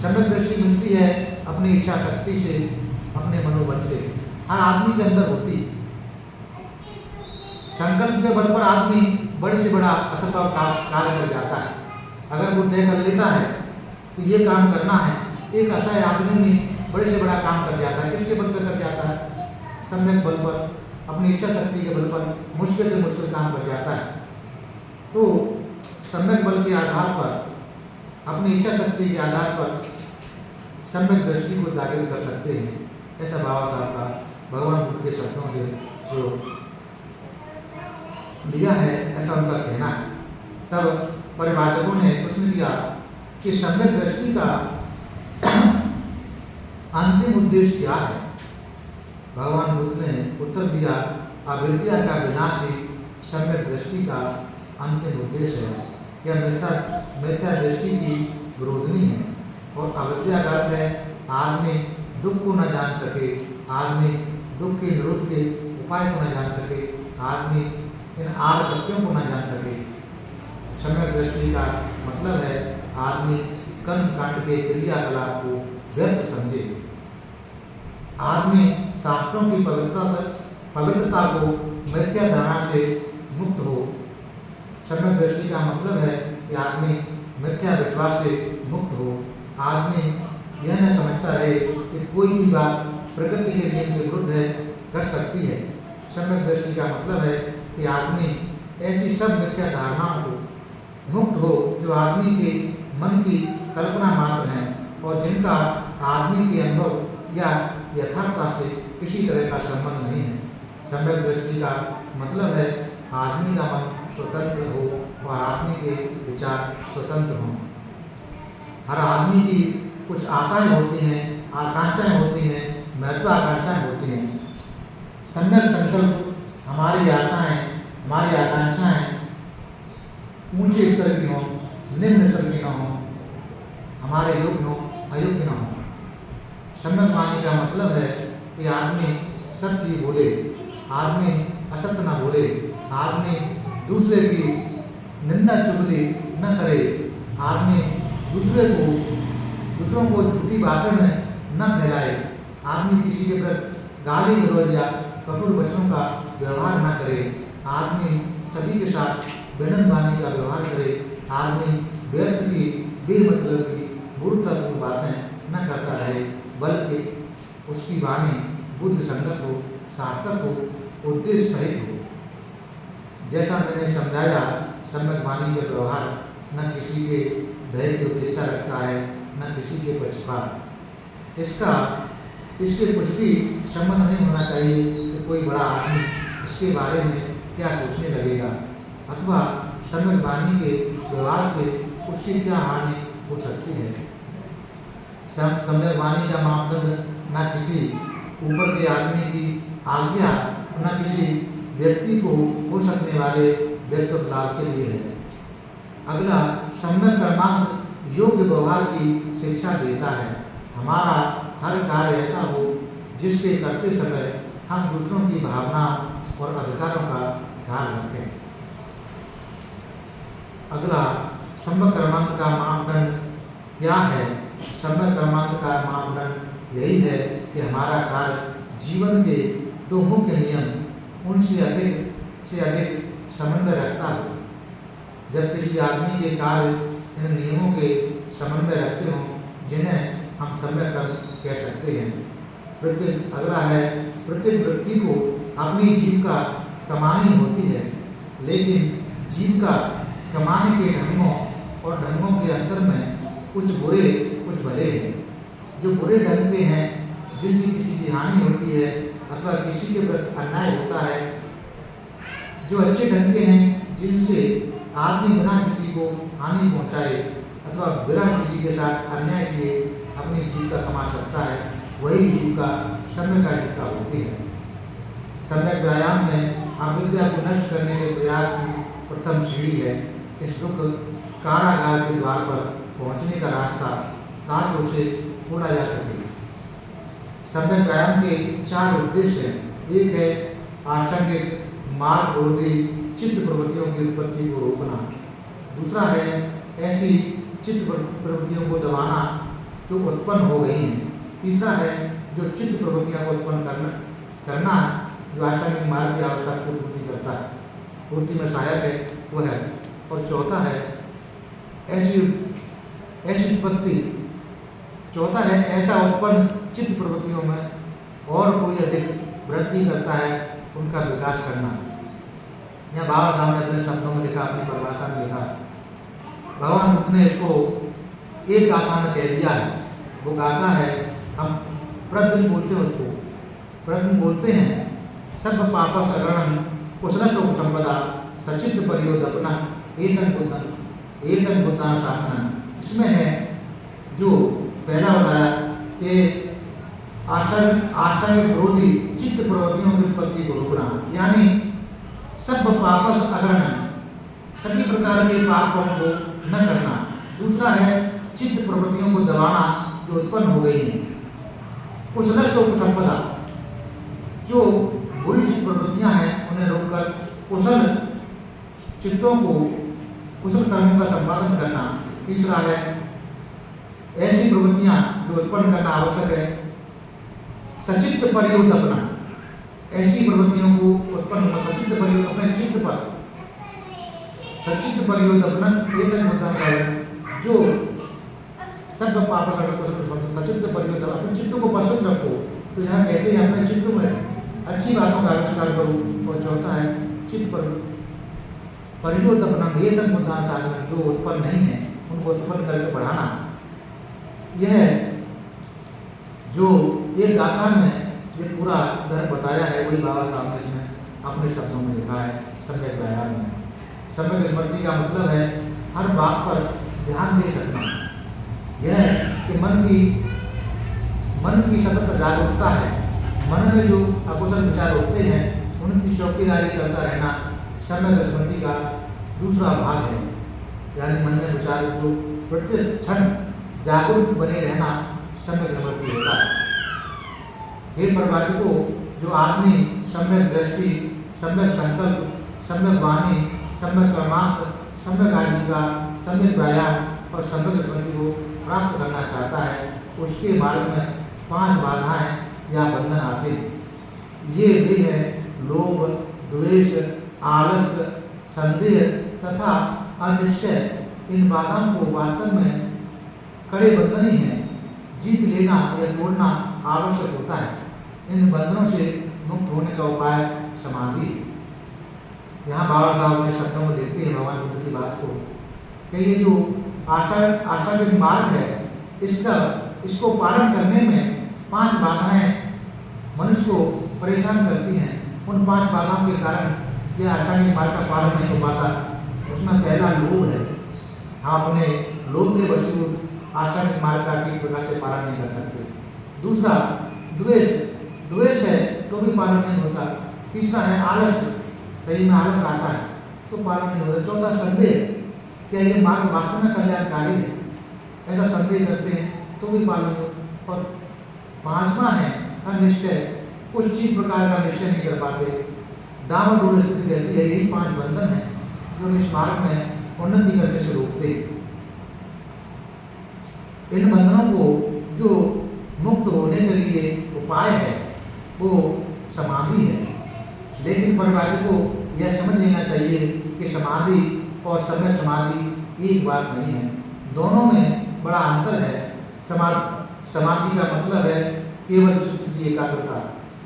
सम्यक दृष्टि मिलती है अपनी इच्छा शक्ति से, अपने मनोबल से, हर आदमी के अंदर होती। संकल्प के बल पर आदमी बड़े से बड़ा असंभव कार्य कर जाता है। अगर वो तय कर लेता है तो ये काम करना है, एक असहाय आदमी भी बड़े से बड़ा काम कर जाता है। किसके बल पर कर जाता है? सम्यक बल पर, अपनी इच्छा शक्ति के बल पर मुश्किल से मुश्किल काम कर जाता है। तो सम्यक बल के आधार पर, अपनी इच्छा शक्ति के आधार पर सम्यक दृष्टि को जागृत कर सकते हैं। ऐसा बाबा साहब का भगवान बुद्ध के शब्दों से जो लिया है, ऐसा उनका कहना है। तब परिभाषकों ने प्रश्न किया कि सम्यक दृष्टि का अंतिम उद्देश्य क्या है? भगवान बुद्ध ने उत्तर दिया, अविद्या का विनाश ही सम्यक दृष्टि का अंतिम उद्देश्य है। यह मिथ्या दृष्टि की विरोधनी है और अविद्या का अर्थ है आदमी दुख को न जान सके, आदमी दुख के निरोध के उपाय को न जान सके, आदमी इन आठ सत्यों को न जान सके। सम्यक दृष्टि का मतलब है आदमी कर्म कांड के क्रियाकलाप को व्यर्थ समझे, आदमी शास्त्रों की पवित्रता को मिथ्या धारणा से मुक्त हो। सम्यक दृष्टि का मतलब है कि आदमी मिथ्या विश्वास से मुक्त हो। आदमी यह न समझता रहे कि कोई भी बात प्रकृति के नियम के विरुद्ध है, घट सकती है। सम्यक दृष्टि का मतलब है कि आदमी ऐसी सब मिथ्या धारणाओं को मुक्त हो जो आदमी के मन की कल्पना मात्र हैं और जिनका आदमी के अनुभव या यथार्थता से किसी तरह का संबंध नहीं है। सम्यक दृष्टि का मतलब है आदमी का मन स्वतंत्र हो और आदमी के विचार स्वतंत्र हों। हर आदमी की कुछ आशाएं होती हैं, आकांक्षाएं होती हैं, महत्वाकांक्षाएं होती हैं। सम्यक संकल्प हमारी आशाएं, हमारी आकांक्षाएं ऊंचे स्तर की हों, निम्न स्तर की न हों, हमारे योग्य हों, अयोग्य न हों। सम्यक वाणी का मतलब है कि आदमी सत्य बोले, आदमी असत्य न बोले, आदमी दूसरे की निंदा चुगली न करे, आदमी दूसरों को झूठी बातों में न फैलाए। आदमी किसी के प्रति गाली गलौज या कठोर वचनों का व्यवहार न करे। आदमी सभी के साथ विनम्र वाणी का व्यवहार करे। आदमी व्यर्थ की बेमतलब की मूर्खतापूर्ण बातें न करता रहे, बल्कि उसकी वाणी बुद्ध संगत हो, सार्थक हो, उद्देश्य सहित हो। जैसा मैंने समझाया, सम्यक वाणी के व्यवहार न किसी के भय की अपेक्षा रखता है, न किसी के पक्षपात। इससे कुछ भी संबंध नहीं होना चाहिए कि कोई बड़ा आदमी इसके बारे में क्या सोचने लगेगा, अथवा सम्यक वाणी के व्यवहार से उसकी क्या हानि हो सकती है। सम्यक वाणी का मापदंड न किसी ऊपर के आदमी की आज्ञा, न किसी व्यक्ति को हो सकने वाले व्यक्तिगत लाभ के लिए है। अगला, सम्यक कर्मांत योग्य व्यवहार की शिक्षा देता है। हमारा हर कार्य ऐसा हो जिसके करते समय हम दूसरों की भावनाओं और अधिकारों का ख्याल रखें। अगला, सम्यक कर्मांत का मापदंड क्या है? सम्यक कर्मांत का मापदंड यही है कि हमारा कार्य जीवन के दो मुख्य नियम उनसे अधिक समन्वय रखता हो। जब किसी आदमी के कार्य इन नियमों के समन्वय रखते हों, जिन्हें हम सम्यक कर्म कह सकते हैं। अगला है, प्रत्येक व्यक्ति को अपनी जीविका कमानी होती है, लेकिन जीविका कमाने के ढंगों के अंतर में कुछ बुरे कुछ भले हैं। जो बुरे ढंग के हैं, जिनसे किसी की हानि होती है अथवा किसी के प्रति अन्याय होता है। जो अच्छे ढंग के हैं, जिनसे आदमी बिना किसी को हानि पहुंचाए अथवा बिना किसी के साथ अन्याय किए अपनी जीविका कमा सकता है, वही जीविका सम्यक का जीविका होती है। सम्यक व्यायाम में अविद्या को नष्ट करने के प्रयास की प्रथम सीढ़ी है। इस दुख कारागार के द्वार पर पहुंचने का रास्ता, ताकि उसे खोला जा सके। सम्यक व्यायाम के 4 उद्देश्य हैं। एक है आष्टांगिक मार्ग विरोधी चित्त प्रवृत्तियों की उत्पत्ति को रोकना। दूसरा है ऐसी चित्त प्रवृत्तियों को दबाना जो उत्पन्न हो गई हैं। तीसरा है जो चित्त प्रवृत्तियों को उत्पन्न करना जो आष्टांगिक मार्ग की आवश्यकता को पूर्ति में सहायक है, वो है। और चौथा है ऐसी उत्पत्ति। चौथा है ऐसा उत्पन्न चित्त प्रवृत्तियों में और कोई अधिक वृद्धि करता है, उनका विकास करना। यहाँ बाबा साहब ने अपने शब्दों में लिखा, अपनी परिभाषा में लिखा। भगवान बुद्ध ने इसको एक गाथा में कह दिया है। वो गाथा है, हम प्रतिदिन बोलते हैं उसको, प्रतिदिन बोलते हैं, सर्व पापस अग्रणम कुशलस्व संपदा सचित्त परियोदपना एतन बुद्धान शासनम। इसमें है जो पहला बताया कि आष्टांगिक विरोधी चित्त प्रवृत्तियों की उत्पत्ति को रोकना, यानी सब पापस अग्रणम, सभी प्रकार के पापों को न करना। दूसरा है चित्त प्रवृत्तियों को दबाना जो उत्पन्न हो गई हैं। कुशलस्व संपदा, जो बुरी चित्त प्रवृत्तियां हैं उन्हें रोककर कुशल चित्तों को, कुशल कर्मों का संपादन करना। तीसरा है ऐसी प्रवृत्तियां जो उत्पन्न करना आवश्यक है, सचित्त परियोदपना, ऐसी प्रवृत्तियों को उत्पन्न होना, सचित्त परियोद, अपने चित्त पर सचित्त परियोदपना एतन बुद्धान शासनम, जो सब पाप सचित्त परियोदपना, अपने चित्त को परिशुद्ध रखो। तो यहाँ कहते हैं अपने चित्त में अच्छी बातों का आविष्कार करो। और चौथा है चित्त परियोदपना एतन बुद्धान शासनम, जो उत्पन्न नहीं है उनको उत्पन्न करके बढ़ाना। यह जो एक गाथा में ये पूरा धर्म बताया है, वही बाबा साहब ने इसमें अपने शब्दों में लिखा है सम्यक व्यायाम में। सम्यक स्मृति का मतलब है हर बात पर ध्यान दे सकना। यह कि मन की सतत जागरूकता है। मन में जो अकुशल विचार होते हैं उनकी चौकीदारी करता रहना सम्यक स्मृति का दूसरा भाग है। यानी मन में विचार जो प्रत्येक क्षण जागरूक बने रहना सम्यक स्मृति होता है। हे प्रवाचकों, जो आदमी सम्यक दृष्टि, सम्यक संकल्प, सम्यक वाणी, सम्यक कर्मांत, सम्यक आजीविका, सम्यक व्यायाम और सम्यक स्मृति को प्राप्त करना चाहता है, उसके मार्ग में 5 बाधाएं या बंधन आते हैं। ये वे हैं लोभ, द्वेष, आलस्य, संदेह तथा अनिश्चय। इन बाधाओं को वास्तव में कड़े बंधन ही हैं। जीत लेना या तोड़ना आवश्यक होता है। इन बंधनों से मुक्त होने का उपाय समाधि है। यहाँ बाबा साहब ने शब्दों में देखते हैं भगवान बुद्ध की बात को कि ये जो आष्टांगिक मार्ग है, इसको पालन करने में 5 बाधाएं मनुष्य को परेशान करती हैं। उन 5 बाधाओं के कारण यह आष्टांगिक मार्ग का पालन नहीं हो पाता। उसमें पहला लोभ है। हम अपने लोभ के वशीभूत आष्टांगिक मार्ग का ठीक प्रकार से पालन नहीं कर सकते। दूसरा द्वेष है तो भी पालन नहीं होता। तीसरा है आलस्य, शरीर में आलस आता है तो पालन नहीं होता। चौथा संदेह, क्या ये मार्ग वास्तव में कल्याणकारी है, ऐसा संदेह करते हैं तो भी पालन नहीं होता। और 5वां है अनिश्चय, कुछ चीज प्रकार का निश्चय नहीं कर पाते, डामाडोल स्थिति रहती है। यही 5 बंधन है जो इस मार्ग में उन्नति करने से रोकते हैं। इन बंधनों को जो मुक्त होने के लिए उपाय है वो समाधि है। लेकिन परिवार को यह समझ लेना चाहिए कि समाधि और सम्यक समाधि एक बात नहीं है, दोनों में बड़ा अंतर है। समाधि का मतलब है केवल चित्त की एकाग्रता।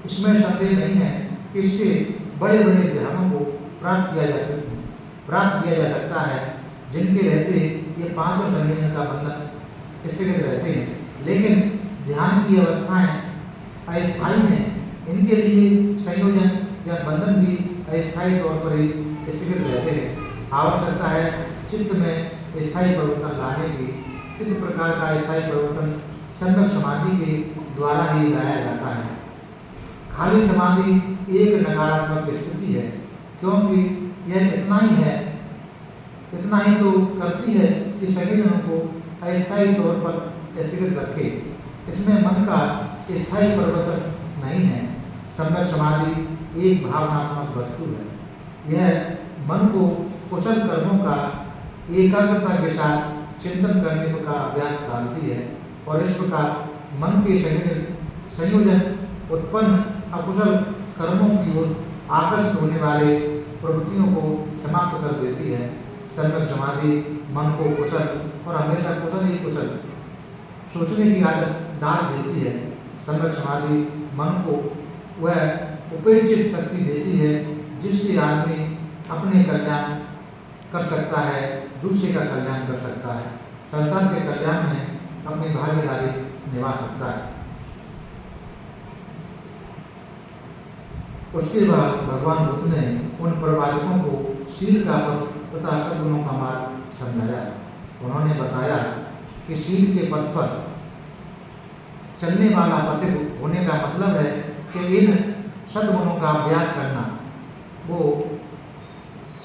इसमें संदेह नहीं है कि इससे बड़े बड़े ध्यानों को प्राप्त किया जा सकता है, जिनके रहते ये 5 संगीन का बंधन स्थगित रहते हैं। लेकिन ध्यान की अवस्थाएं अस्थायी हैं, इनके लिए संयोजन या बंधन भी अस्थायी तौर पर ही स्थगित रहते हैं। आवश्यकता है चित्त में स्थायी परिवर्तन लाने की। इस प्रकार का स्थायी परिवर्तन सम्यक समाधि के द्वारा ही लाया जाता है। खाली समाधि एक नकारात्मक स्थिति है, क्योंकि यह इतना ही तो करती है कि संयोजनों को अस्थायी तौर पर स्थगित रखे। इसमें मन का स्थायी परिवर्तन नहीं है। सम्यक समाधि एक भावनात्मक वस्तु है। यह मन को कुशल कर्मों का एकाग्रता के साथ चिंतन करने का अभ्यास डालती है और इस प्रकार मन के संयोजन उत्पन्न अकुशल कर्मों की ओर आकर्षित होने वाले प्रवृत्तियों को समाप्त कर देती है। सम्यक समाधि मन को कुशल और हमेशा कुशल ही कुशल सोचने की आदत डाल देती है। सम्यक समाधि मन को वह उपेक्षित शक्ति देती है जिससे आदमी अपने कल्याण कर सकता है, दूसरे का कल्याण कर सकता है, संसार के कल्याण में अपनी भागीदारी निभा सकता है। उसके बाद भगवान बुद्ध ने उन प्रवाचकों को शील का पथ तथा सद्गुणों का मार्ग समझाया। उन्होंने बताया कि शील के पथ पर चलने वाला पथिक होने का मतलब है कि इन सद्गुणों का अभ्यास करना। वो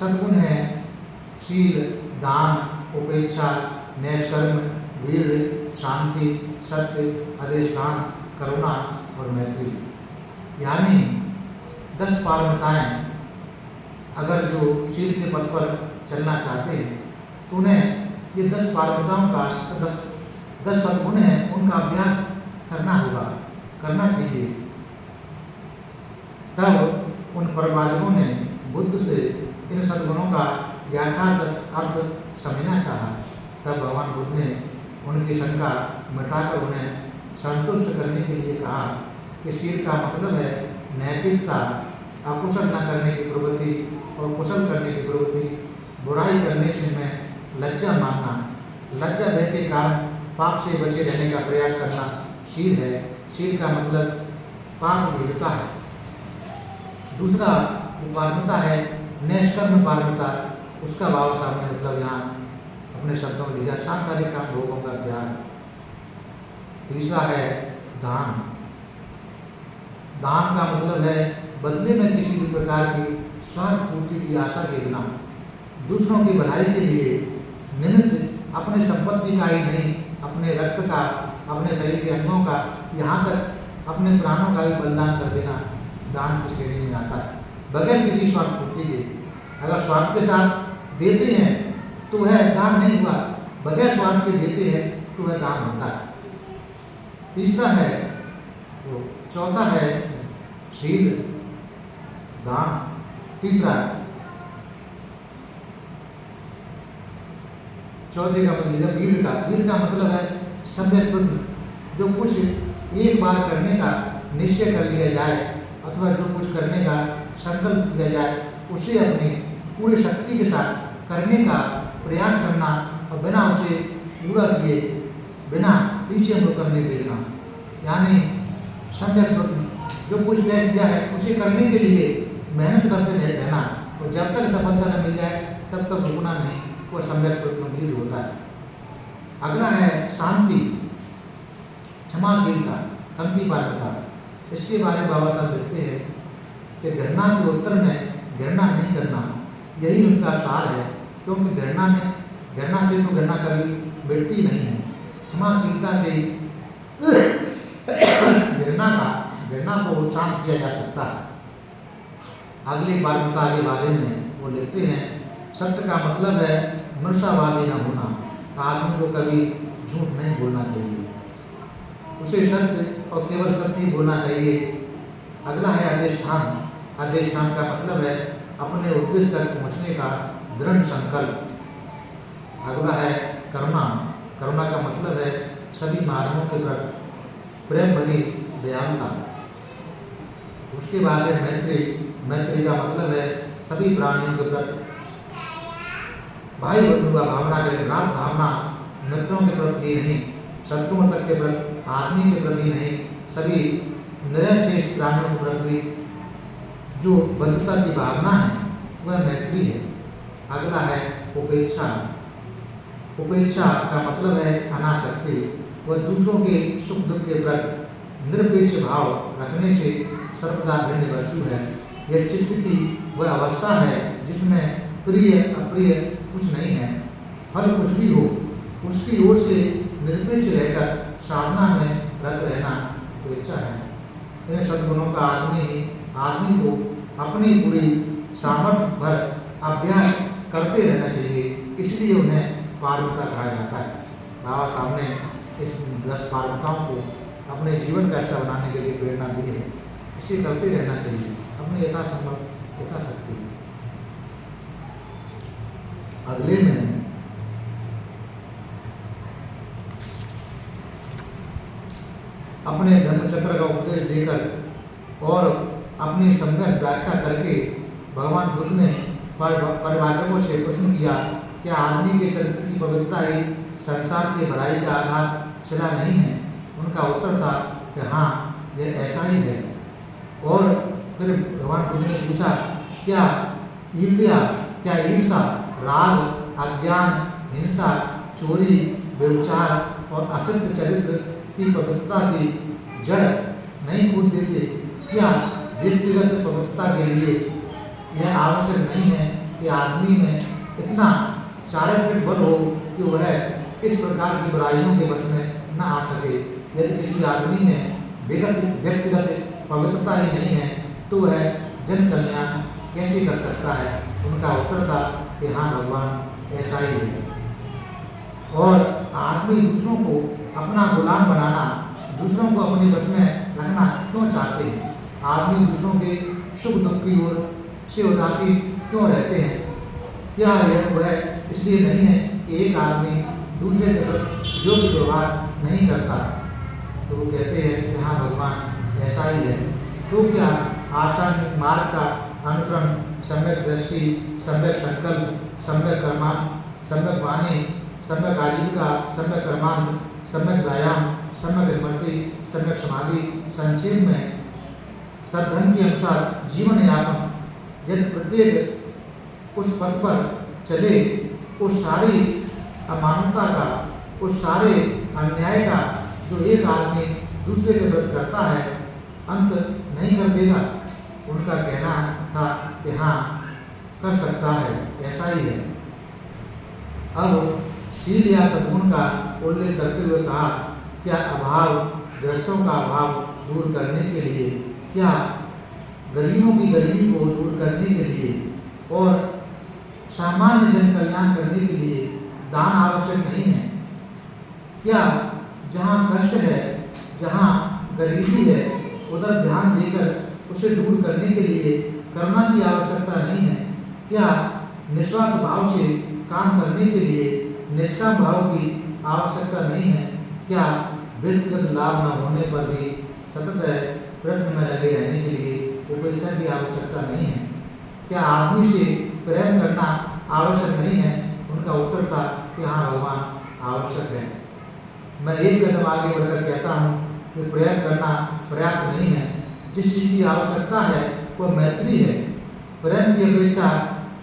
सद्गुण है शील, दान, उपेक्षा, नैष्कर्म, वीर, शांति, सत्य, अधिष्ठान, करुणा और मैत्री, यानी 10 पारमिताएं। अगर जो शील के पथ पर चलना चाहते हैं तो उन्हें ये 10 पारमिताओं का 10 सद्गुण हैं, उनका अभ्यास करना चाहिए। तब उन परिव्राजकों ने बुद्ध से इन सद्गुणों का यथार्थ अर्थ समझना चाहा। तब भगवान बुद्ध ने उनकी शंका मिटाकर उन्हें संतुष्ट करने के लिए कहा कि शील का मतलब है नैतिकता, अकुशल न करने की प्रवृत्ति और कुशल करने की प्रवृत्ति, बुराई करने से मैं लज्जा मानना, लज्जा भय के कारण पाप से बचे रहने का प्रयास करना शील है। शील का मतलब पाप भीरुता है। दूसरा पारमिता है नैष्कर्म पारमिता, उसका बाबा साहब ने मतलब यहाँ अपने शब्दों में लिखा सांसारिक काम भोगों का त्याग। तीसरा है दान। दान का मतलब है बदले में किसी भी प्रकार की स्वार्थ पूर्ति की आशा के बिना दूसरों की भलाई के लिए निमित्त अपने संपत्ति का ही नहीं, अपने रक्त का, अपने शरीर के अंगों का, यहाँ तक अपने प्राणों का भी बलिदान कर देना दान की श्रेणी में आता है, बगैर किसी स्वार्थ पूर्ति के। अगर स्वार्थ के साथ देते हैं तो वह दान नहीं हुआ, बगैर स्वार्थ के देते हैं तो वह दान होता है। तीसरा है तो चौथा है शील दान। तीसरा चौथे का मतलब है वीर का मतलब है सम्यक प्रति, जो कुछ एक बार करने का निश्चय कर लिया जाए अथवा जो कुछ करने का संकल्प किया जाए उसे अपनी पूरी शक्ति के साथ करने का प्रयास करना और बिना उसे पूरा किए बिना पीछे मुड़कर नहीं देखना। यानी सम्यक प्रति, जो कुछ तय किया है उसे करने के लिए मेहनत करते रहना और जब तक सफलता न मिल जाए तब तक रुकना नहीं, वो सम्यक प्रति होता है। अगला है शांति क्षमाशीलता शांति पात्रता। इसके बारे में बाबा साहब लिखते हैं कि घृणा के उत्तर में घृणा नहीं करना, यही उनका सार है। क्योंकि घृणा से तो घृणा कभी मिटती नहीं है। क्षमाशीलता से घृणा को शांत किया जा सकता है। अगली पात्रता के बारे में वो लिखते हैं सत्य का मतलब है मृषावादी न होना। आदमी को कभी झूठ नहीं बोलना चाहिए, उसे सत्य और केवल सत्य ही बोलना चाहिए। अगला है अधिष्ठान। अधिष्ठान का मतलब है अपने उद्देश्य तक पहुँचने का दृढ़ संकल्प। अगला है करुणा। करुणा का मतलब है सभी मानवों के प्रति प्रेम भरी दयालुता। उसके बाद है मैत्री। मैत्री का मतलब है सभी प्राणियों के प्रति भाई बंधु का भावना करें, भ्रात भावना मित्रों के प्रति नहीं, शत्रुओं तक के प्रति, आदमी के प्रति नहीं, सभी निरशेष प्राणियों के प्रति जो बंधुता की भावना है वह मैत्री है। अगला है उपेक्षा। उपेक्षा का मतलब है अनासक्ति। वह दूसरों के सुख दुख के प्रति निरपेक्ष भाव रखने से सर्वदा भिन्न वस्तु है। यह चित्त की वह अवस्था है जिसमें प्रिय अप्रिय कुछ नहीं है, फल कुछ भी हो उसकी ओर से निरपेक्ष रहकर साधना में रत रहना उपेक्षा है। इन सद्गुणों का आदमी को अपनी पूरी सामर्थ्य भर अभ्यास करते रहना चाहिए, इसलिए उन्हें पारवता कहा जाता है। बाबा साहब ने इस 10 पारवताओं को अपने जीवन का हिस्सा बनाने के लिए प्रेरणा दी है। इसे करते रहना चाहिए अपनी यथासंभव यथाशक्ति। अगले में अपने धर्मचक्र का उपदेश देकर और अपनी सम्यक व्याख्या करके भगवान बुद्ध ने परिवाचकों से प्रश्न किया, क्या आदमी के चरित्र की पवित्रता ही संसार की भलाई का आधार शिला नहीं है? उनका उत्तर था कि हाँ, यह ऐसा ही है। और फिर भगवान बुद्ध ने पूछा, क्या ईर्ष्या, राग, अज्ञान, हिंसा, चोरी, व्यभिचार और असत्य चरित्र की पवित्रता की जड़ नहीं कूद देते? क्या व्यक्तिगत पवित्रता के लिए यह आवश्यक नहीं है कि आदमी में इतना चारित्रिक बल हो कि वह इस प्रकार की बुराइयों के वश में न आ सके? यदि किसी आदमी में व्यक्तिगत पवित्रता ही नहीं है तो वह जन कल्याण कैसे कर सकता है? उनका उत्तर था कि हाँ भगवान, ऐसा ही है। और आदमी दूसरों को अपना गुलाम बनाना, दूसरों को अपने वश में रखना क्यों चाहते हैं? आदमी दूसरों के सुख दुख की ओर से उदासीन क्यों रहते हैं? क्या वह इसलिए नहीं है कि एक आदमी दूसरे के प्रति योग्य व्यवहार नहीं करता? तो वो कहते हैं कि हाँ भगवान, ऐसा ही है। तो क्या आष्टांगिक मार्ग का अनुसरण, सम्यक दृष्टि, सम्यक संकल्प, सम्यक वाणी, सम्यक आजीविका, सम्यक कर्मांग, सम्यक व्यायाम, सम्यक स्मृति, सम्यक समाधि, संक्षेप में सद्धर्म के अनुसार जीवन यापन, यदि प्रत्येक उस पथ पर चले, उस सारी अमानवता का, उस सारे अन्याय का जो एक आदमी दूसरे के प्रति करता है, अंत नहीं कर देगा? उनका कहना था कि हाँ, कर सकता है, ऐसा ही है। अब शील या सद्गुण का उल्लेख करते हुए कहा, क्या ग्रस्तों का अभाव दूर करने के लिए, क्या गरीबों की गरीबी को दूर करने के लिए और सामान्य जन कल्याण करने के लिए दान आवश्यक नहीं है? क्या जहाँ कष्ट है, जहाँ गरीबी है, उधर ध्यान देकर उसे दूर करने के लिए करुणा की आवश्यकता नहीं है? क्या निस्वार्थ भाव से काम करने के लिए निष्काम भाव की आवश्यकता नहीं है? क्या व्यक्तिगत लाभ न होने पर भी सतत प्रयत्न में लगे रहने के लिए उपेक्षा की आवश्यकता नहीं है? क्या आदमी से प्रेम करना आवश्यक नहीं है? उनका उत्तर था कि हाँ भगवान, आवश्यक है। मैं एक कदम आगे बढ़कर कहता हूँ कि प्रेम करना पर्याप्त नहीं है। जिस चीज़ की आवश्यकता है वह मैत्री है। प्रेम की अपेक्षा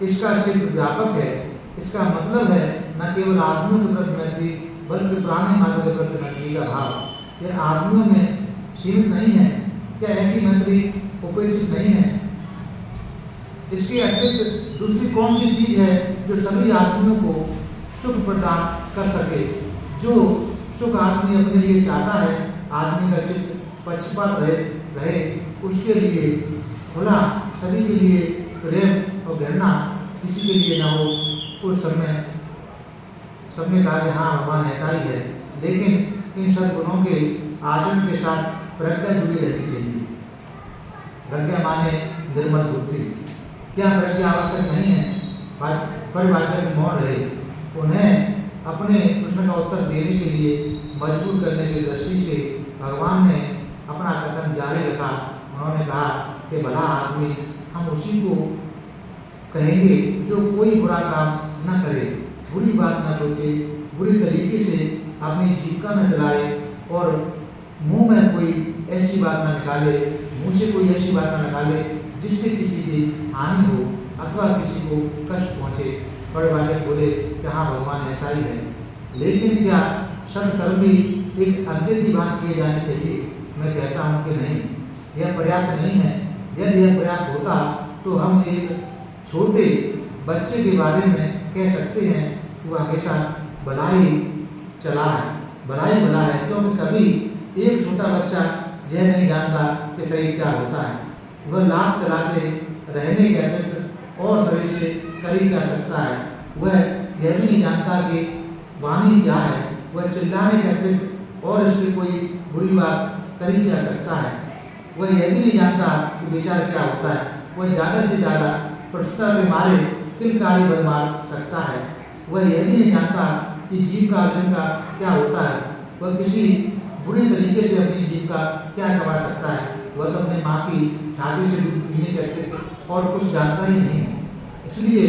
इसका क्षेत्र व्यापक है। इसका मतलब है न केवल आदमियों के प्रति मैत्री, बल्कि प्राणी मात्र के प्रति मैत्री का भाव। यह आदमियों में सीमित नहीं है। क्या ऐसी मैत्री उपेक्षित नहीं है? इसके अतिरिक्त दूसरी कौन सी चीज़ है जो सभी आदमियों को सुख प्रदान कर सके? जो सुख आदमी अपने लिए चाहता है, आदमी का चित्त पक्षपात रहे उसके लिए खुला, सभी के लिए प्रेम और घृणा किसी के लिए न हो, उस समय सबने कहा कि हाँ भगवान ऐसा ही है। लेकिन इन सद्गुणों के आचरण के साथ प्रज्ञा जुड़ी रहनी चाहिए। प्रज्ञा माने निर्मल बुद्धि। क्या प्रज्ञा आवश्यक नहीं है? परिवाचक मौन रहे। उन्हें अपने प्रश्न का उत्तर देने के लिए मजबूर करने की दृष्टि से भगवान ने अपना कथन जारी रखा। उन्होंने कहा कि भला आदमी हम उसी को कहेंगे जो कोई बुरा काम न करे, बुरी बात न सोचे, बुरी तरीके से अपनी जीविका न चलाए और मुंह में कोई ऐसी बात न निकाले, मुंह से कोई ऐसी बात न निकाले जिससे किसी की हानि हो अथवा किसी को कष्ट पहुँचे। परिवाचक बोले कि हाँ भगवान ऐसा ही है। लेकिन क्या सत्कर्म भी एक अंत्य की बात किए जाने चाहिए? मैं कहता हूँ कि नहीं, यह पर्याप्त नहीं है। यदि यह पर्याप्त होता तो हम एक छोटे बच्चे के बारे में कह सकते हैं कि वह हमेशा भलाई चला है, भलाई भला है, क्योंकि कभी एक छोटा बच्चा यह नहीं जानता कि शरीर क्या होता है। वह लाख चलाते रहने के अतिरिक्त और शरीर से कर ही क्या सकता है। वह यह भी नहीं जानता कि वाणी क्या है। वह चिल्लाने के अतिरिक्त और इससे कोई बुरी बात कर ही क्या सकता है। वह यह भी नहीं जानता कि विचार क्या होता है। वह ज़्यादा से ज़्यादा प्रश्नता के मारे किलकारी भर मार सकता है। वह यह भी नहीं जानता कि जीव का अर्जन का क्या होता है। वह किसी बुरी तरीके से अपनी जीव का क्या कमा सकता है। वह तो अपनी माँ की छाती से दूध पीने के अतिरिक्त और कुछ जानता ही नहीं है। इसलिए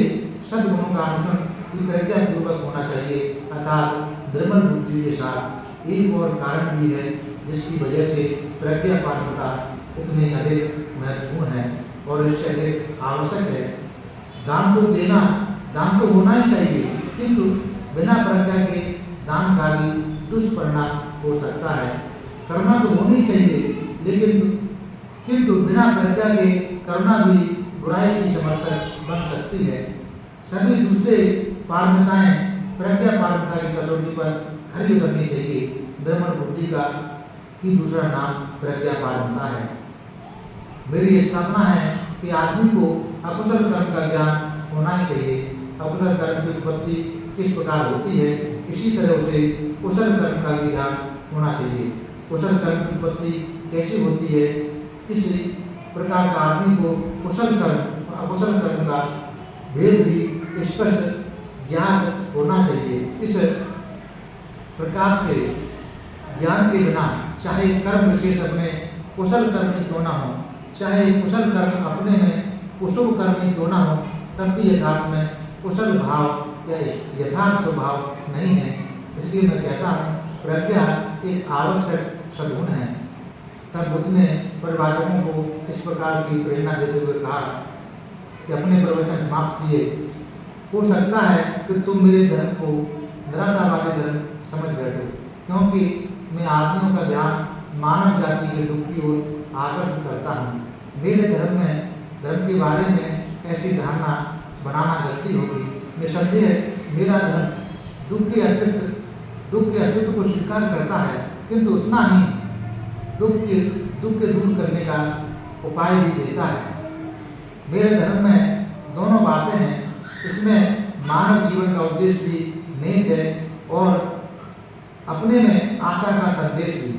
सद्गुणों का अनुसरण प्रज्ञापूर्वक होना चाहिए, अर्थात निर्मल बुद्धि के साथ। एक और कारण भी है जिसकी वजह से प्रज्ञा पारमता इतनी अधिक महत्वपूर्ण है और इससे अधिक आवश्यक है। दान तो होना ही चाहिए, किंतु बिना प्रज्ञा के दान का भी दुष्परिणाम हो सकता है। करुणा तो होनी चाहिए, लेकिन किंतु बिना प्रज्ञा के करुणा भी बुराई की समर्थक बन सकती है। सभी दूसरे पारमिताएं प्रज्ञा पारमिता की कसौटी पर खरी उतरनी चाहिए। निर्मल बुद्धि का ही दूसरा नाम प्रज्ञा पारमिता है। मेरी स्थापना है कि आदमी को अकुशल कर्म का ज्ञान होना ही चाहिए। अकुशल कर्म की उत्पत्ति किस प्रकार होती है, इसी तरह उसे कुशल कर्म का भी ज्ञान होना चाहिए। कुशल कर्म की उत्पत्ति कैसे होती है, इस प्रकार का आदमी को कुशल कर्म और अकुशल कर्म का भेद भी स्पष्ट ज्ञान होना चाहिए। इस प्रकार से ज्ञान के बिना चाहे कर्म विशेष अपने कुशल कर्म ही क्यों ना हो, चाहे कुशल कर्म अपने में कुशल कर्म ही क्यों ना हो, तब भी यथार्थ में कुशल भाव या यथार्थ स्वभाव नहीं है। इसलिए मैं कहता हूँ प्रज्ञा एक आवश्यक सद्गुण है। तब बुद्ध ने परिवाचकों को इस प्रकार की प्रेरणा देते हुए कहा कि अपने प्रवचन समाप्त किए। हो सकता है कि तुम मेरे धर्म को निराशावादी धर्म समझ बैठो, क्योंकि मैं आदमियों का ध्यान मानव जाति के दुख की ओर आकर्षित करता हूँ। मेरे धर्म के बारे में ऐसी धारणा बनाना गलती होगी। निसंदेह मेरा धर्म दुख के अस्तित्व को स्वीकार करता है, किंतु उतना ही दुख के दूर करने का उपाय भी देता है। मेरे धर्म में दोनों बातें हैं। इसमें मानव जीवन का उद्देश्य भी नेक है और अपने में आशा का संदेश भी।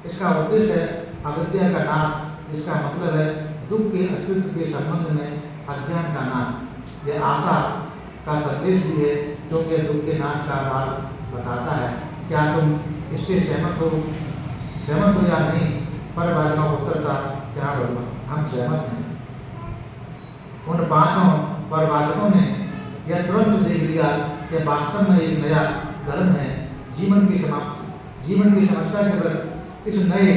इसका उद्देश्य है अविद्या का नाश, जिसका मतलब है दुख के अस्तित्व के संबंध में अज्ञान का नाश। यह आशा का संदेश भी है क्योंकि दुख के नाश का मार्ग बताता है। क्या तुम इससे सहमत हो या नहीं? परिभाषा का उत्तर था क्या हम सहमत हैं। उन पांचों परिभाषकों ने यह तुरंत देख लिया कि वास्तव में एक नया धर्म है। जीवन की समस्या के प्रति इस नए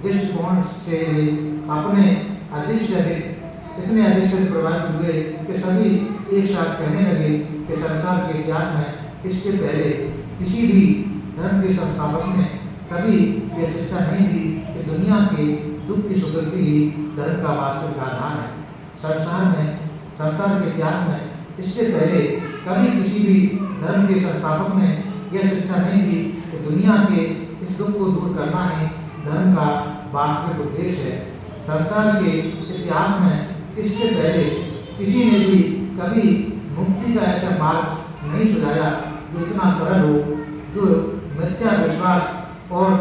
दृष्टिकोण से वे अपने इतने अधिक से प्रभावित हुए कि सभी एक साथ कहने लगे कि संसार के इतिहास में इससे पहले किसी भी धर्म के संस्थापक ने कभी यह शिक्षा नहीं दी कि दुनिया के दुख की स्वीकृति ही धर्म का वास्तविक आधार है। संसार के इतिहास में इससे पहले कभी किसी भी धर्म के संस्थापक ने यह शिक्षा नहीं दी कि दुनिया के इस दुख को दूर करना ही धर्म का वास्तविक उद्देश्य है। संसार के इतिहास में इससे पहले किसी ने भी कभी मुक्ति का ऐसा मार्ग नहीं सुझाया जो इतना सरल हो, जो मिथ्या विश्वास और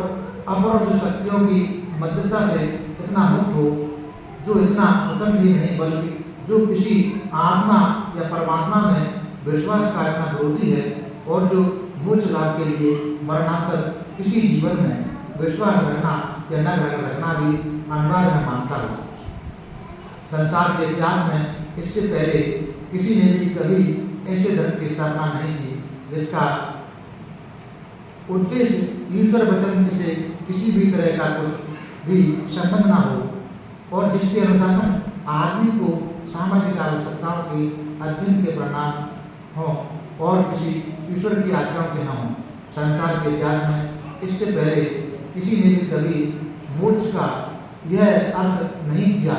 अपरोक्ष शक्तियों की मध्यस्थता से इतना मुक्त हो, जो इतना स्वतंत्र ही नहीं बल्कि जो किसी आत्मा या परमात्मा में विश्वास का इतना विरोधी है और जो मोक्ष लाभ के लिए मरणांतर किसी जीवन में विश्वास रखना या न रखना भी अनिवार्य में मानता हो। संसार के इतिहास में इससे पहले किसी ने भी कभी ऐसे धर्म की स्थापना नहीं की जिसका उद्देश्य ईश्वर वचन से किसी भी तरह का कुछ भी संबंध ना हो और जिसके अनुशासन आदमी को सामाजिक आवश्यकताओं के अध्ययन के परिणाम हों और किसी ईश्वर की आज्ञाओं के न हों। संसार के इतिहास में इससे पहले किसी ने भी कभी मोक्ष का यह अर्थ नहीं किया।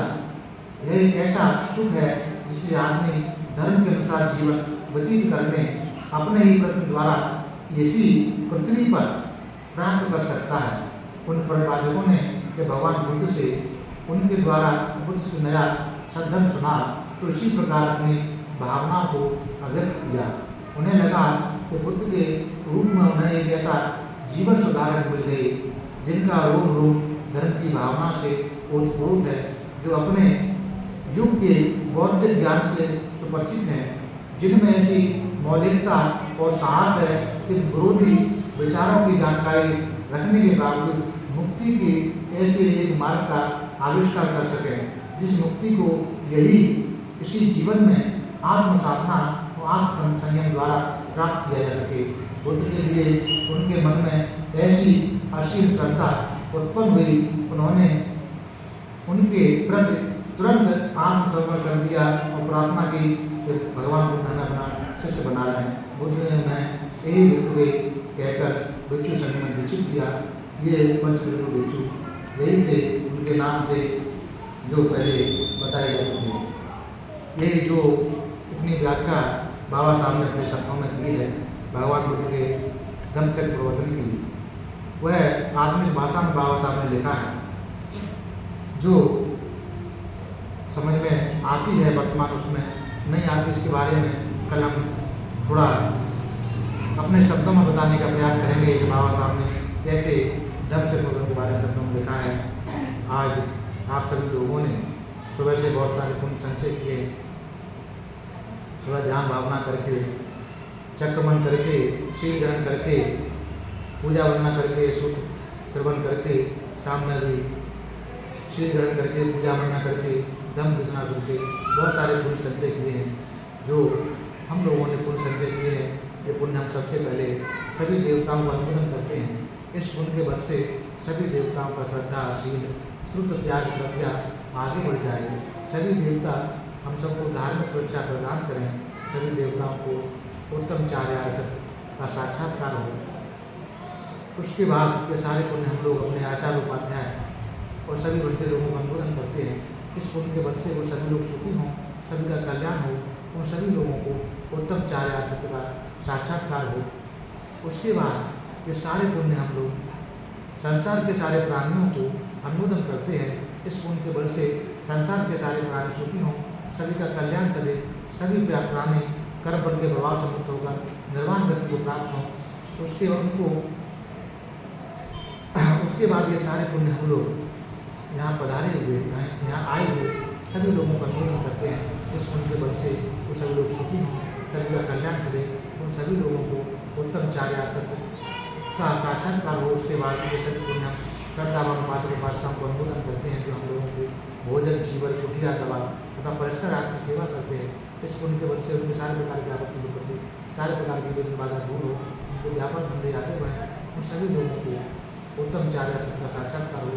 यह एक ऐसा सुख है जिसे आदमी धर्म के अनुसार जीवन व्यतीत करने अपने ही प्रयत्न द्वारा इसी पृथ्वी पर प्राप्त कर सकता है। उन परिभाषकों ने जब भगवान बुद्ध से उनके द्वारा उपदिष्ट नया सद्धर्म सुना तो इसी प्रकार अपनी भावनाओं को अभिव्यक्त किया। उन्हें लगा कि बुद्ध के रूप में उन्हें एक ऐसा जीवन सुधारक मिल गए जिनका रोम रोम धर्म की भावना से ओतप्रोत है, जो अपने युग के बौद्धिक ज्ञान से सुपरिचित हैं, जिनमें ऐसी मौलिकता और साहस है कि विरोधी विचारों की जानकारी रखने के बावजूद मुक्ति के ऐसे एक मार्ग का आविष्कार कर सकें जिस मुक्ति को यही इसी जीवन में आत्मसाधना और आत्मसंयम द्वारा प्राप्त किया जा सके। बुद्ध के लिए उनके मन में ऐसी असीम श्रद्धा उत्पन्न हुई, उन्होंने उनके प्रति तुरंत आत्मसमर्पण कर दिया और प्रार्थना की कि भगवान बुद्ध हमें अपना शिष्य बना लें। बुद्ध ने उन्हें यही भिक्षु कहकर भिक्षु संघ में दीक्षित किया। ये पंचभिक्षु भिक्षु यही थे, उनके नाम थे जो पहले बताए जा चुके। ये जो इतनी व्याख्या बाबा साहब ने अपने शब्दों में की है भगवान बुद्ध के धम्मचक्र प्रवर्तन की, वह आधुनिक भाषा में बाबा साहब ने लिखा है, जो समझ में आती है वर्तमान उसमें नहीं आती। इसके बारे में कल हम थोड़ा अपने शब्दों में बताने का प्रयास करेंगे कि बाबा साहब ने कैसे धम्मचक्र प्रवर्तन के बारे में शब्दों में लिखा है। आज आप सभी लोगों ने सुबह से बहुत सारे पुण्य संचय किए, सुबह ध्यान भावना करके, चक्रमन करके, शील ग्रहण करके, पूजा वंदना करके, सूत्र श्रवण करके, शाम में भी शील ग्रहण करके, पूजा वंदना करके, धम्म घोषणा करके बहुत सारे पुण्य संचय किए हैं। जो हम लोगों ने पुण्य संचय किए हैं, ये पुण्य हम सबसे पहले सभी देवताओं का अनुमोदन करते हैं। इस पुण्य के बल से सभी देवताओं का श्रद्धा, शील, श्रुत, त्याग, प्रज्ञा आगे बढ़ जाए। सभी देवता हम सबको धार्मिक सुरक्षा प्रदान करें। सभी देवताओं को उत्तम चार्य सत्य का साक्षात्कार हो। उसके बाद ये सारे पुण्य हम लोग अपने आचार्य, उपाध्याय और सभी बढ़ते लोगों का अनुमोदन करते हैं। इस पुण्य के बल से वो सभी लोग सुखी हों, सभी का कल्याण हो, उन सभी लोगों को उत्तम चार्य सत्य का साक्षात्कार हो। उसके बाद ये सारे पुण्य हम लोग संसार के सारे प्राणियों को अनुमोदन करते हैं। इस पुण्य के बल से संसार के सारे प्राणी सुखी हों, सभी का कल्याण चले, सभी प्राणी कर्म बल के प्रभाव से मुक्त होकर निर्वाण गति को प्राप्त हो। उसके बाद ये सारे पुण्य हम लोग यहाँ पधारे हुए, यहाँ आए हुए सभी लोगों का अनुमोदन करते हैं। उस पुण्य के बल से वो सभी लोग सुखी हों, सभी का कल्याण चले, उन सभी लोगों को उत्तम चार्य सत्य का साक्षात्कार हो। उसके बाद ये सभी पुण्य श्रद्धावान उपासक उपासिकाओं को अनुमोदन करते हैं, जो हम लोगों को भोजन, जीवन, कुटिया, दवा तथा परिष्कार आदि से सेवा करते हैं। इस पुण्य के बल से उनके सारे प्रकार की आपत्ति दूर करते, सारे प्रकार की विघ्न बाधा दूर हो, उनको व्यापक धंधे आगे बढ़े, उन सभी लोगों को उत्तम चार्य सत्य का साक्षात्कार हो।